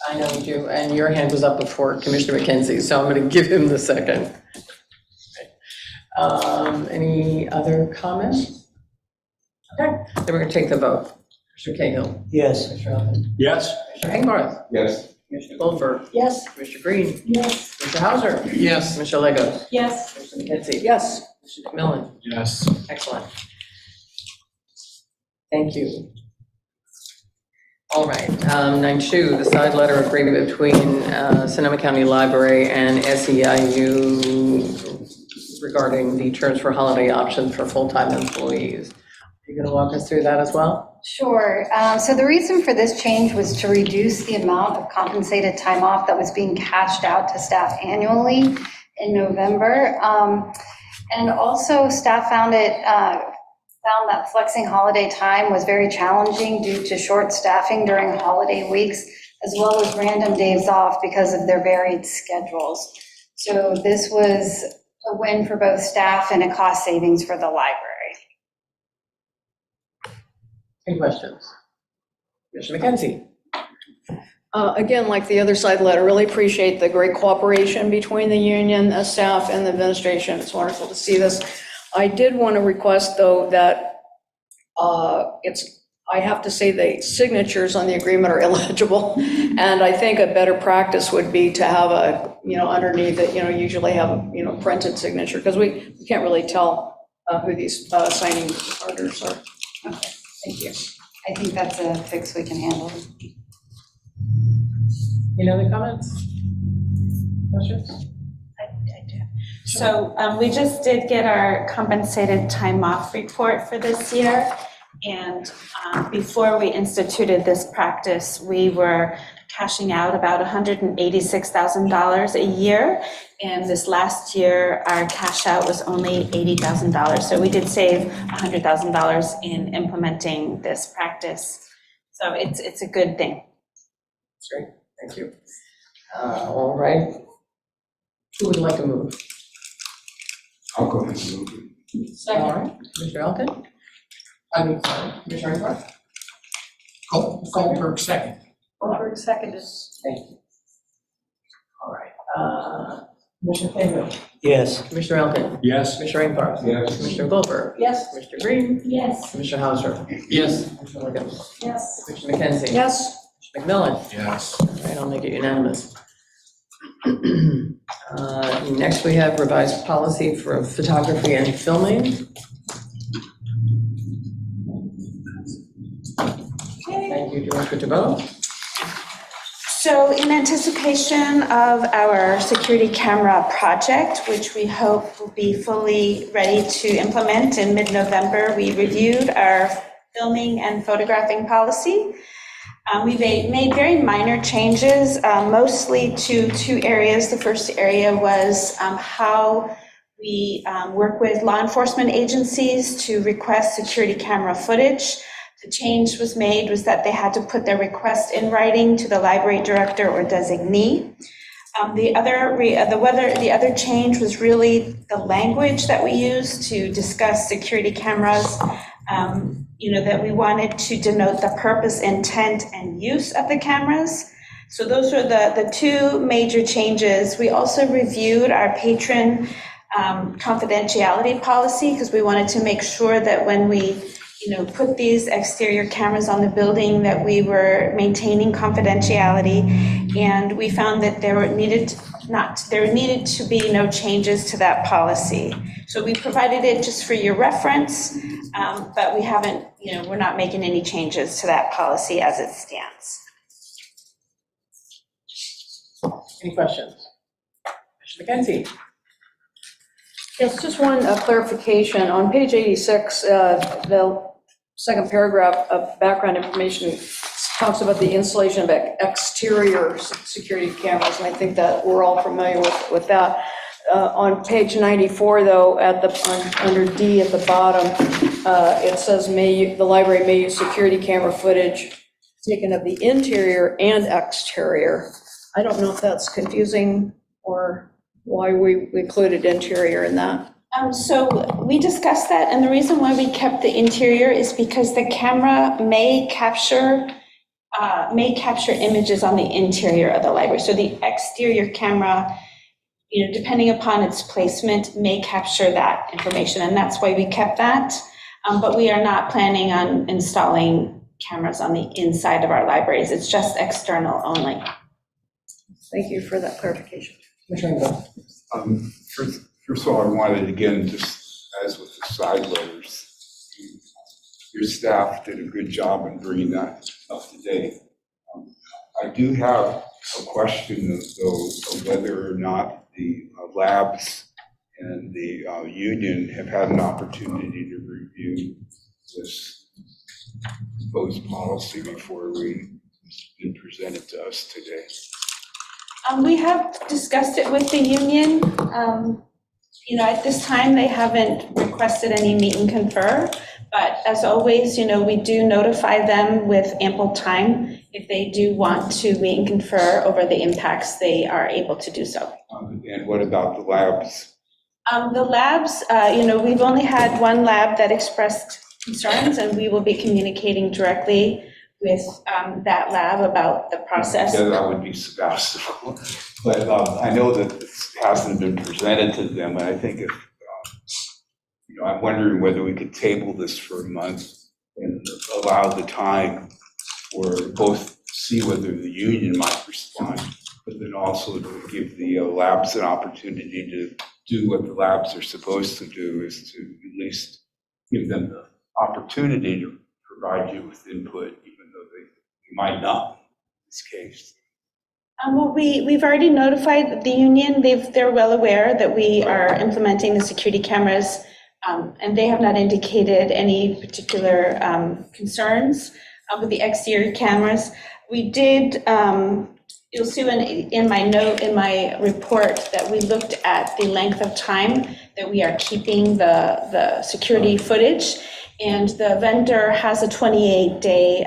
I know you do, and your hand was up before Commissioner McKenzie, so I'm going to give him the second. Any other comments? Okay, then we're going to take the vote. Commissioner Cahill? Yes. Commissioner Elkins? Yes? Commissioner Engbarth? yes. Commissioner Goldberg? Yes. Commissioner Green? Yes. Commissioner Hauser? Yes. Commissioner Legos? Yes. Commissioner McKenzie? Yes. Commissioner McMillan? Yes. Excellent. Thank you. All right, 9.2, the side letter agreement between Sonoma County Library and SEIU regarding the terms for holiday options for full-time employees. Are you going to walk us through that as well? Sure. So the reason for this change was to reduce the amount of compensated time off that was being cashed out to staff annually in November. And also staff found that flexing holiday time was very challenging due to short staffing during holiday weeks, as well as random days off because of their varied schedules. So this was a win for both staff and a cost savings for the library. Any questions? Commissioner McKenzie? Again, like the other side letter, really appreciate the great cooperation between the union, the staff, and the administration. It's wonderful to see this. I did want to request, though, that I have to say the signatures on the agreement are illegible, and I think a better practice would be to have underneath it, usually have a, printed signature, because we can't really tell who these signing orders are. Okay, thank you. I think that's a fix we can handle. Any other comments? Questions? I do. So we just did get our compensated time off report for this year. And before we instituted this practice, we were cashing out about $186,000 a year. And this last year, our cash out was only $80,000. So we did save $100,000 in implementing this practice. So it's a good thing. Great, thank you. All right. Who would like to move? I'll go ahead and move it. All right, Commissioner Elkin? Commissioner Ibarra? Goldberg, second. Goldberg seconded. Thank you. All right, Commissioner Cahill? Yes. Commissioner Elkin? Yes. Commissioner Ibarra? Yes. Commissioner Goldberg? Yes. Commissioner Green? Yes. Commissioner Hauser? Yes. Commissioner Wiggins? Yes. Commissioner McKenzie? Yes. Commissioner McMillan? Yes. All right, I'll make it unanimous. Next, we have revised policy for photography and filming. Thank you, Director DeVoe. So in anticipation of our security camera project, which we hope will be fully ready to implement in mid-November, we reviewed our filming and photographing policy. We made very minor changes, mostly to two areas. The first area was how we work with law enforcement agencies to request security camera footage. The change was made was that they had to put their request in writing to the library director or designee. The other change was really the language that we use to discuss security cameras. That we wanted to denote the purpose, intent, and use of the cameras. So those were the two major changes. We also reviewed our patron confidentiality policy because we wanted to make sure that when we put these exterior cameras on the building that we were maintaining confidentiality, and we found that there needed to be no changes to that policy. So we provided it just for your reference, but we haven't, we're not making any changes to that policy as it stands. Any questions? Commissioner McKenzie? Yes, just one clarification. On page 86, the second paragraph of background information talks about the installation of exterior security cameras, and I think that we're all familiar with that. On page 94, though, under D at the bottom, it says the library may use security camera footage taken of the interior and exterior. I don't know if that's confusing or why we included interior in that. So we discussed that, and the reason why we kept the interior is because the camera may capture images on the interior of the library. So the exterior camera, depending upon its placement, may capture that information, and that's why we kept that. But we are not planning on installing cameras on the inside of our libraries. It's just external only. Thank you for that clarification. Commissioner Ibarra? First of all, I wanted, again, just as with the side letters, your staff did a good job in bringing that up to date. I do have a question, though, of whether or not the labs and the union have had an opportunity to review this proposed policy before it's been presented to us today. We have discussed it with the union. At this time, they haven't requested any meet and confer, but as always, we do notify them with ample time. If they do want to meet and confer over the impacts, they are able to do so. And what about the labs? The labs, we've only had one lab that expressed concerns, and we will be communicating directly with that lab about the process. Yeah, that would be Sebastopol. But I know that this hasn't been presented to them, and I think if, I'm wondering whether we could table this for a month and allow the time for both see whether the union might respond, but then also to give the labs an opportunity to do what the labs are supposed to do, is to at least give them the opportunity to provide you with input, even though they might not in this case. Well, we've already notified the union. They're well aware that we are implementing the security cameras, and they have not indicated any particular concerns with the exterior cameras. We did, you'll see in my note, in my report, that we looked at the length of time that we are keeping the security footage. And the vendor has a 28-day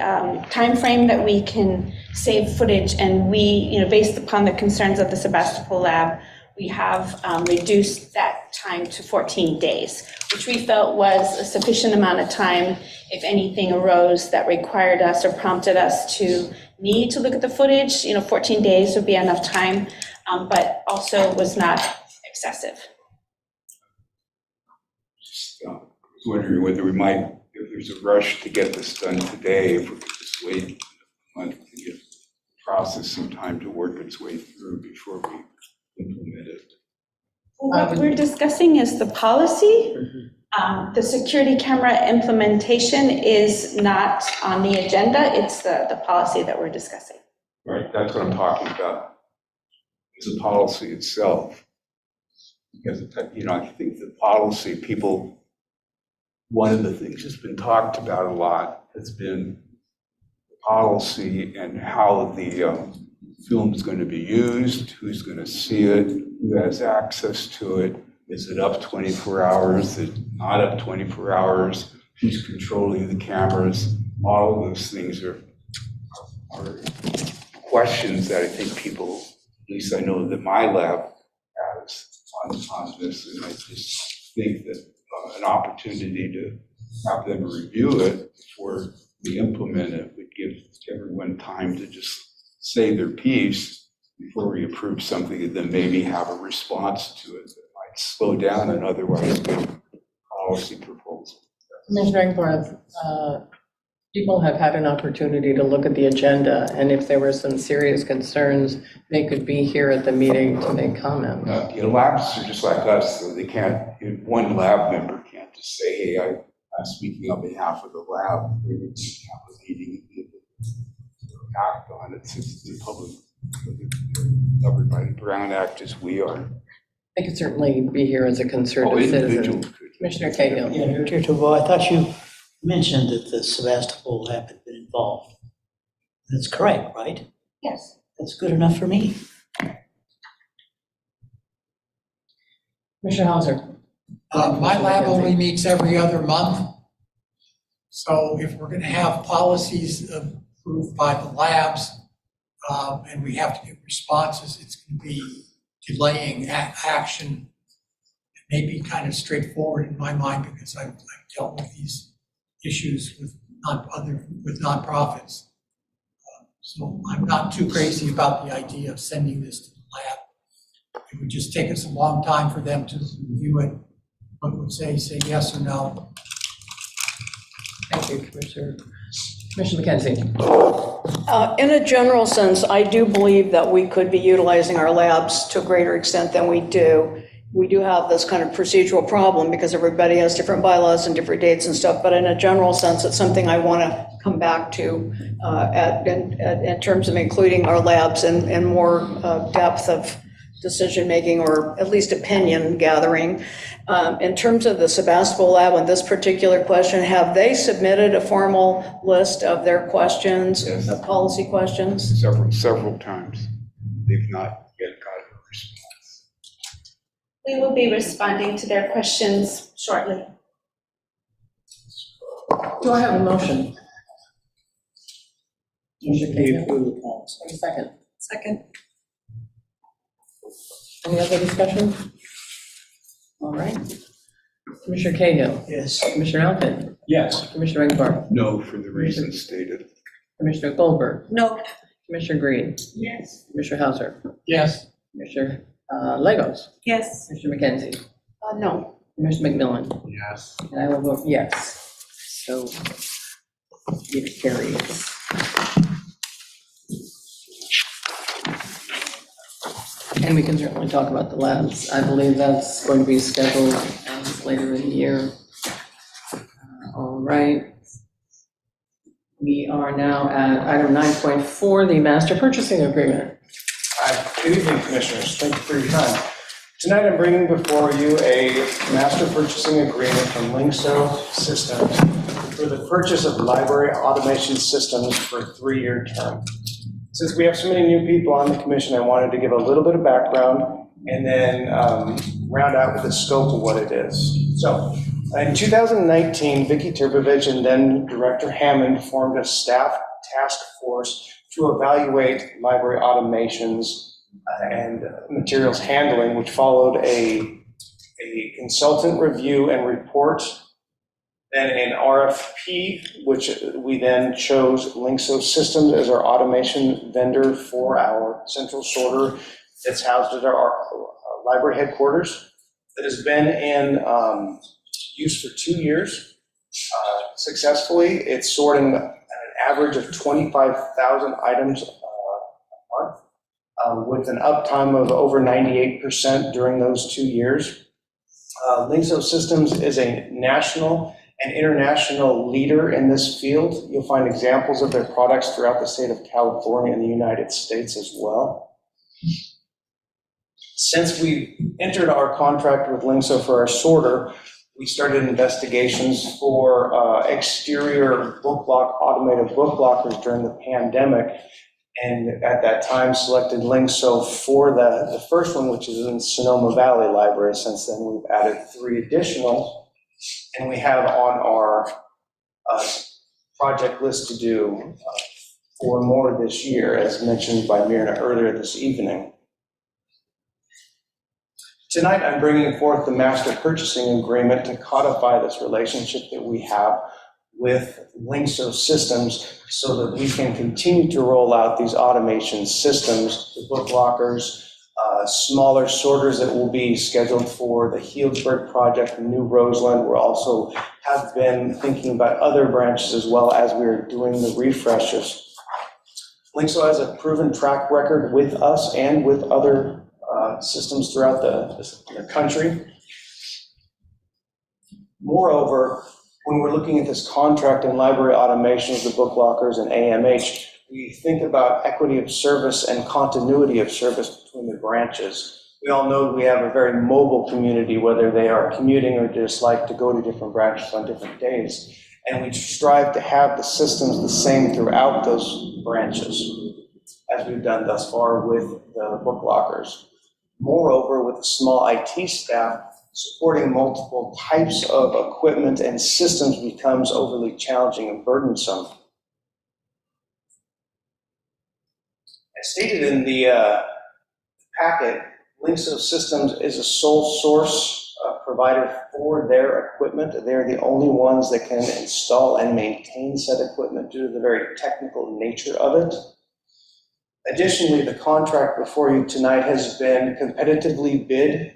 timeframe that we can save footage. And we, based upon the concerns of the Sebastopol lab, we have reduced that time to 14 days, which we felt was a sufficient amount of time if anything arose that required us or prompted us to need to look at the footage. 14 days would be enough time, but also was not excessive. Wondering whether we might, if there's a rush to get this done today, if we could just wait a month to give the process some time to work its way through before we implement it. What we're discussing is the policy. The security camera implementation is not on the agenda. It's the policy that we're discussing. Right, that's what I'm talking about, is the policy itself. Because, I think the policy, one of the things that's been talked about a lot has been policy and how the film is going to be used, who's going to see it, who has access to it. Is it up 24 hours? Is it not up 24 hours? Who's controlling the cameras? All of those things are questions that I think people, at least I know that my lab has on this, and I just think that an opportunity to have them review it before we implement it would give everyone time to just say their piece before we approve something and then maybe have a response to it that might slow down an otherwise good policy proposal. Commissioner Engbarth, people have had an opportunity to look at the agenda, and if there were some serious concerns, they could be here at the meeting to make comments. Labs are just like us, so they can't, one lab member can't just say, hey, I'm speaking on behalf of the lab. They would have a meeting and act on it since the public, covered by the Brown Act as we are. They could certainly be here as a concerted citizen. Commissioner Cahill. Yeah, Director Tabo, I thought you mentioned that the Sebastopol lab had been involved. That's correct, right? Yes. That's good enough for me. Commissioner Hauser. My lab only meets every other month. So if we're going to have policies approved by the labs, and we have to get responses, it's going to be delaying action. It may be kind of straightforward in my mind because I've dealt with these issues with nonprofits. So I'm not too crazy about the idea of sending this to the lab. It would just take us a long time for them to review it. One would say yes or no. Thank you, Commissioner. Commissioner McKenzie. In a general sense, I do believe that we could be utilizing our labs to a greater extent than we do. We do have this kind of procedural problem because everybody has different bylaws and different dates and stuff, but in a general sense, it's something I want to come back to in terms of including our labs in more depth of decision-making or at least opinion gathering. In terms of the Sebastopol lab on this particular question, have they submitted a formal list of their questions, Yes. policy questions? Several times. They've not yet got a response. We will be responding to their questions shortly. Do I have a motion? Commissioner We Cahill. approve the policy. Second. Second. Any other discussion? All right. Commissioner Cahill. Yes. Commissioner Alpin. Yes. Commissioner Engbarth. No, for the reasons stated. Commissioner Goldberg. No. Commissioner Green. Yes. Commissioner Hauser. Yes. Commissioner Legos. Yes. Commissioner McKenzie. No. Commissioner McMillan. Yes. And I will vote yes. So it carries. And we can certainly talk about the labs. I believe that's going to be scheduled later in the year. All right. We are now at item 9.4, the master purchasing agreement. Good evening, Commissioners. Thank you for your time. Tonight, I'm bringing before you a master purchasing agreement from Linkstone Systems for the purchase of library automation systems for a 3-year term. Since we have so many new people on the commission, I wanted to give a little bit of background and then round out with the scope of what it is. So in 2019, Vicki Turbovich and then Director Hammond formed a staff task force to evaluate library automations and materials handling, which followed a consultant review and report, then an RFP, which we then chose Linkso Systems as our automation vendor for our central sorter that's housed at our library headquarters, that has been in use for 2 years successfully. It's sorting an average of 25,000 items a month, with an uptime of over 98% during those 2 years. Linkso Systems is a national and international leader in this field. You'll find examples of their products throughout the state of California and the United States as well. Since we entered our contract with Linkso for our sorter, we started investigations for exterior automated book lockers during the pandemic. And at that time selected Linkso for the first one, which is in Sonoma Valley Library. Since then, we've added 3 additional, and we have on our project list to do 4 more this year, as mentioned by Myrna earlier this evening. Tonight, I'm bringing forth the master purchasing agreement to codify this relationship that we have with Linkso Systems so that we can continue to roll out these automation systems, the book lockers, smaller sorters that will be scheduled for the Healdsburg project, New Roseland. We also have been thinking about other branches as well as we're doing the refreshes. Linkso has a proven track record with us and with other systems throughout the country. Moreover, when we're looking at this contract and library automation of the book lockers and AMH, we think about equity of service and continuity of service between the branches. We all know we have a very mobile community, whether they are commuting or just like to go to different branches on different days. And we strive to have the systems the same throughout those branches, as we've done thus far with the book lockers. Moreover, with a small IT staff, supporting multiple types of equipment and systems becomes overly challenging and burdensome. As stated in the packet, Linkso Systems is a sole source provider for their equipment. They're the only ones that can install and maintain said equipment due to the very technical nature of it. Additionally, the contract before you tonight has been competitively bid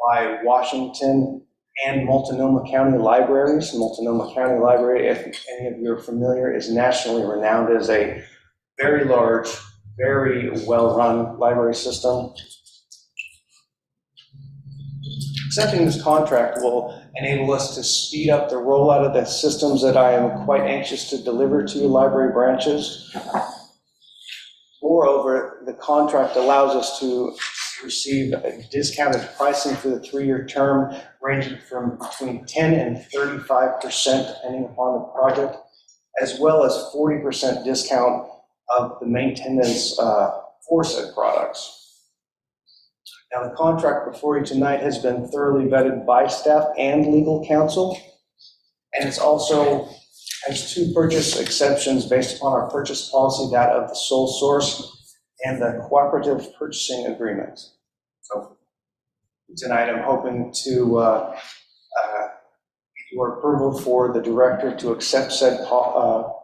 by Washington and Multnomah County Libraries. Multnomah County Library, if any of you are familiar, is nationally renowned as a very large, very well-run library system. Accepting this contract will enable us to speed up the rollout of the systems that I am quite anxious to deliver to library branches. Moreover, the contract allows us to receive a discounted pricing for the 3-year term, ranging from between 10 and 35%, depending upon the project, as well as 40% discount of the maintenance for said products. Now, the contract before you tonight has been thoroughly vetted by staff and legal counsel, and it's also has 2 purchase exceptions based upon our purchase policy, that of the sole source and the cooperative purchasing agreement. So tonight I'm hoping to get your approval for the director to accept said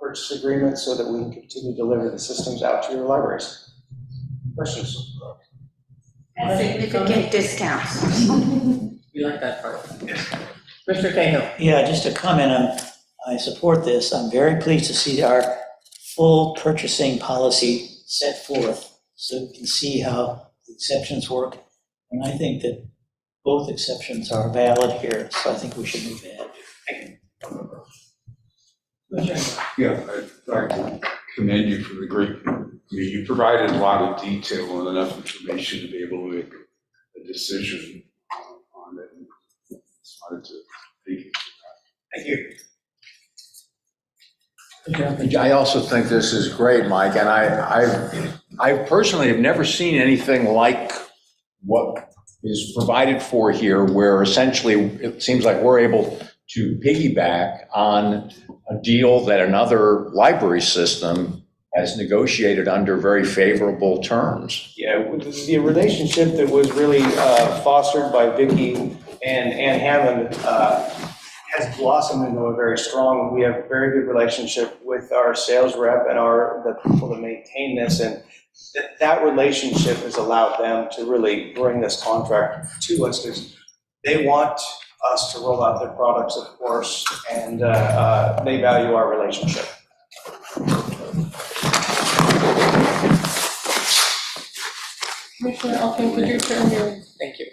purchase agreement so that we can continue to deliver the systems out to your libraries. Questions? And significant discounts. We like that part. Mr. Cahill. Yeah, just a comment on, I support this. I'm very pleased to see our full purchasing policy set forth so we can see how the exceptions work. And I think that both exceptions are valid here, so I think we should move ahead. Yeah, I'd like to commend you for the great, you provided a lot of detail and enough information to be able to make a decision on it. Just wanted to thank you for that. Thank you. I also think this is great, Mike, and I personally have never seen anything like what is provided for here, where essentially it seems like we're able to piggyback on a deal that another library system has negotiated under very favorable terms. Yeah, the relationship that was really fostered by Vicki and Ann Hammond has blossomed into a very strong, we have a very good relationship with our sales rep and the people that maintain this, and that relationship has allowed them to really bring this contract to us, because they want us to roll out their products, of course, and they value our relationship. Commissioner Elkin, could you turn your, thank you.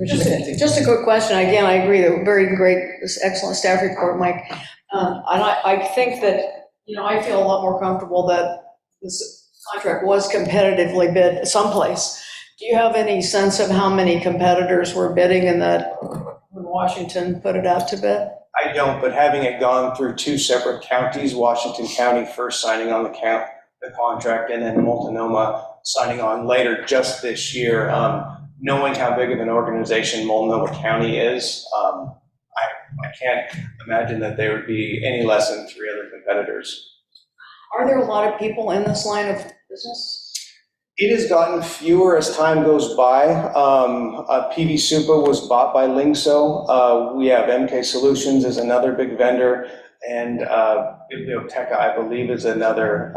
Just a quick question. Again, I agree that very great, this excellent staff report, Mike. And I think that, I feel a lot more comfortable that this contract was competitively bid someplace. Do you have any sense of how many competitors were bidding in that, when Washington put it out to bid? I don't, but having it gone through two separate counties, Washington County first signing on the contract, and then Multnomah signing on later just this year, knowing how big of an organization Multnomah County is, I can't imagine that there would be any less than 3 other competitors. Are there a lot of people in this line of business? It has gotten fewer as time goes by. PV Super was bought by Lingso. We have MK Solutions is another big vendor, and Biblioteca, I believe, is another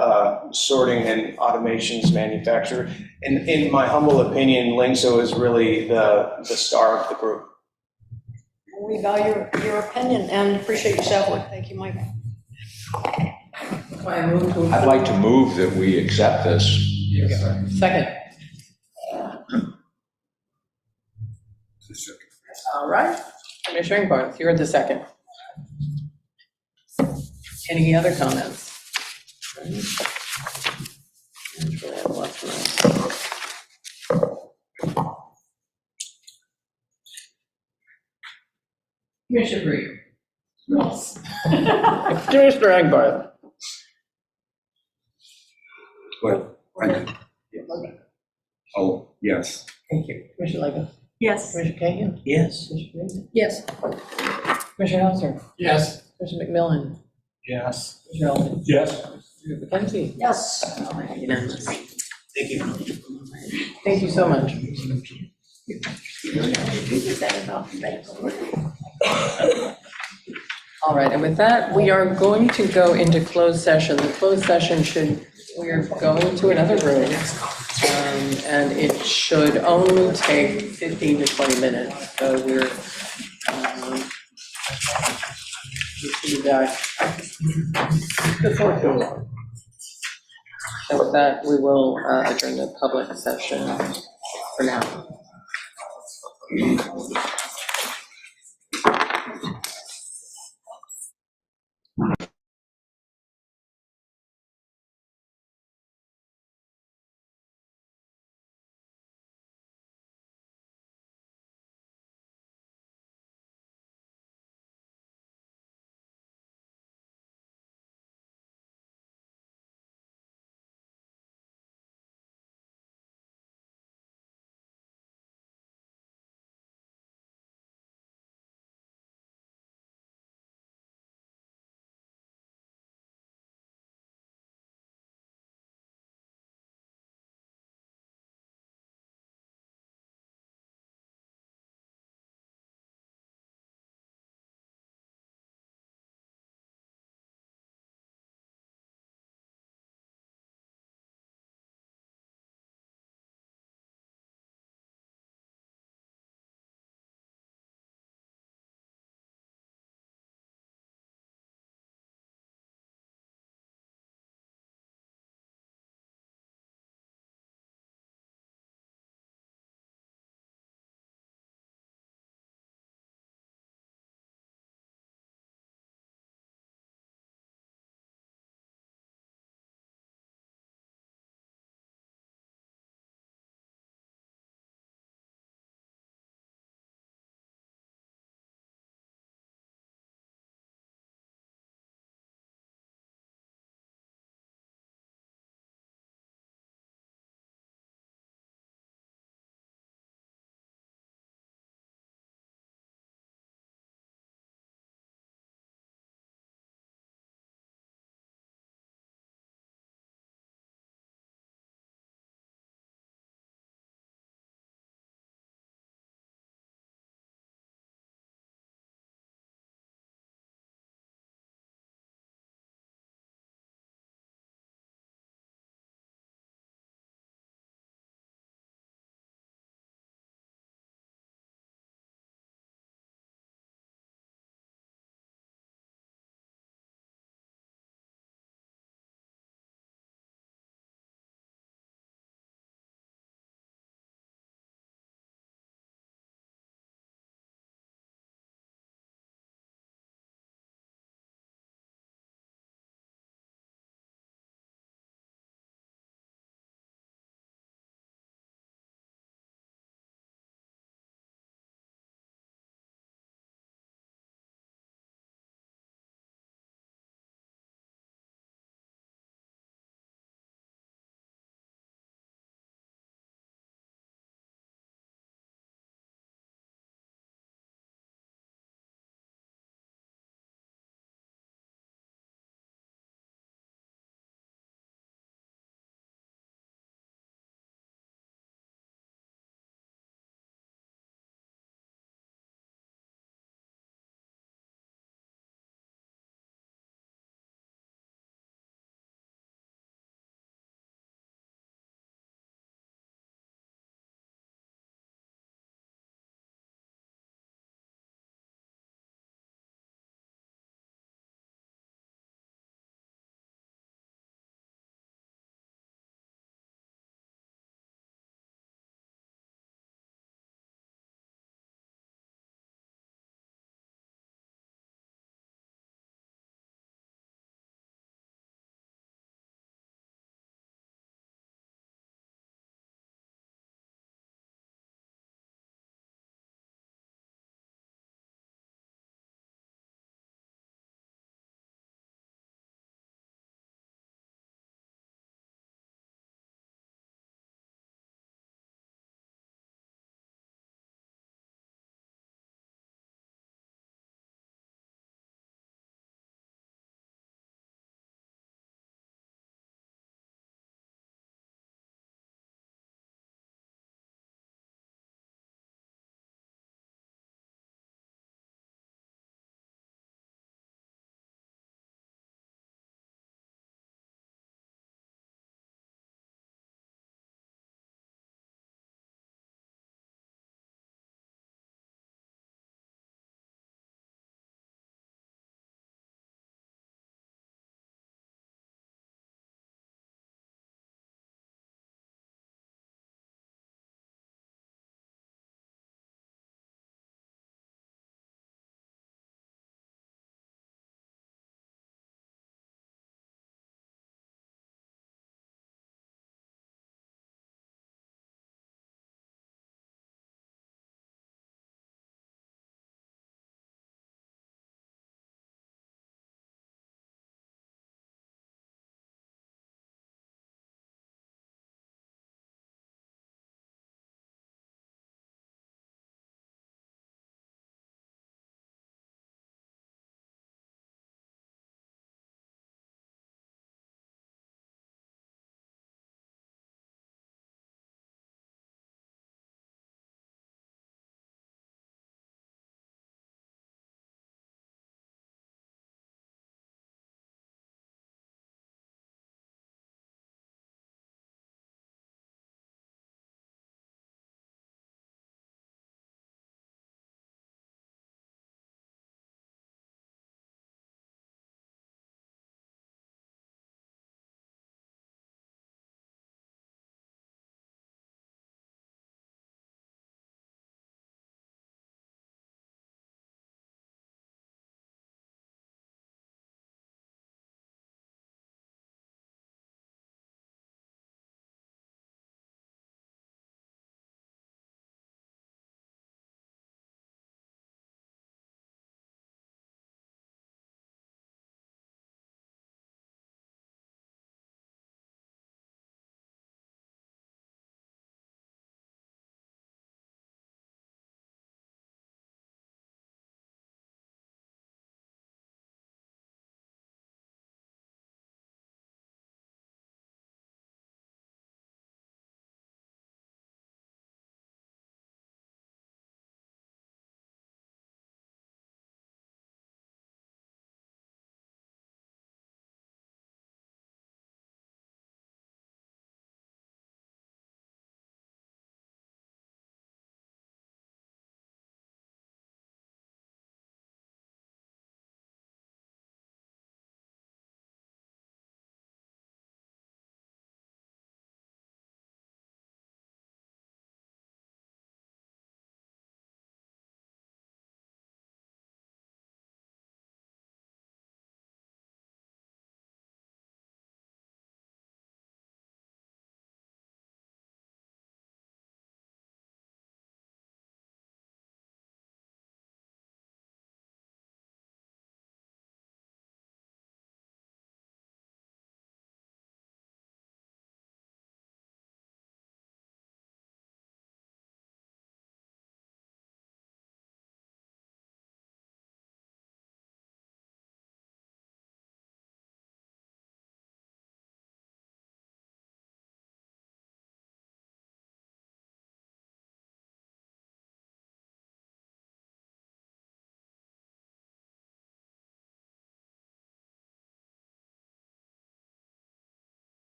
sorting and automations manufacturer. And in my humble opinion, Lingso is really the star of the group. We value your opinion and appreciate your staff work. Thank you, Mike. I'd like to move that we accept this. Second. All right, Commissioner Barth, you're the second. Any other comments? Commissioner Bree. Yes. Commissioner Engbarth. Well, oh, yes. Thank you. Commissioner Lego. Yes. Commissioner Kagan. Yes. Commissioner Green. Yes. Commissioner Hauser. Yes. Commissioner McMillan. Yes. Commissioner Elton. Yes. Commissioner McKenzie. Yes. All right, unanimous. Thank you. Thank you so much. All right, and with that, we are going to go into closed session. The closed session we are going to another room, and it should only take 15 to 20 minutes. So we'll be back before too long. So with that, we will adjourn the public session for now.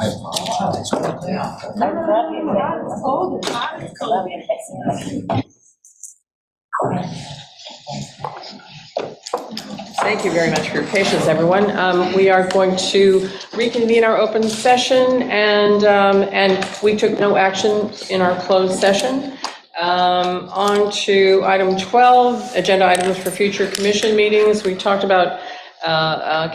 I apologize. Thank you very much for your patience, everyone. We are going to reconvene our open session, and we took no action in our closed session. On to item 12, agenda items for future commission meetings. We talked about,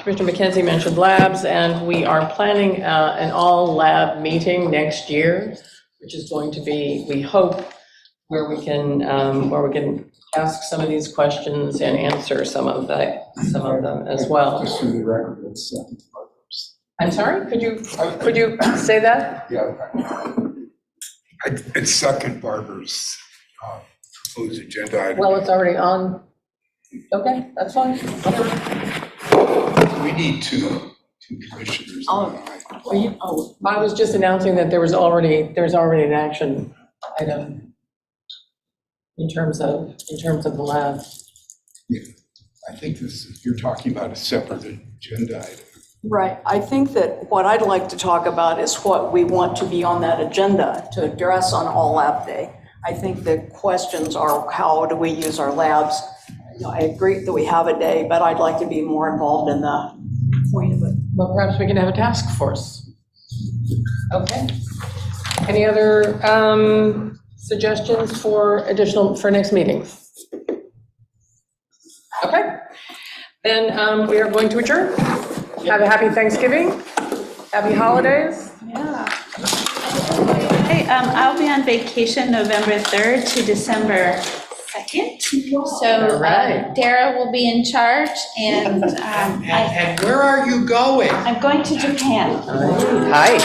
Commissioner McKenzie mentioned labs, and we are planning an all-lab meeting next year, which is going to be, we hope, where we can ask some of these questions and answer some of them as well. Just for the record, it's Barbers. I'm sorry, could you say that? Yeah. It's second Barbers proposed agenda item. Well, it's already on. Okay, that's fine. We need two commissioners. I was just announcing that there's already an action item in terms of the lab. Yeah, I think you're talking about a separate agenda item. Right. I think that what I'd like to talk about is what we want to be on that agenda to address on All Lab Day. I think the questions are, how do we use our labs? I agree that we have a day, but I'd like to be more involved in the point of it. Well, perhaps we can have a task force. Okay. Any other suggestions for next meeting? Okay. Then we are going to adjourn. Have a happy Thanksgiving. Happy holidays. Yeah. Hey, I'll be on vacation November 3rd to December 2nd. So All right. Dara will be in charge, and And where are you going? I'm going to Japan. Hi.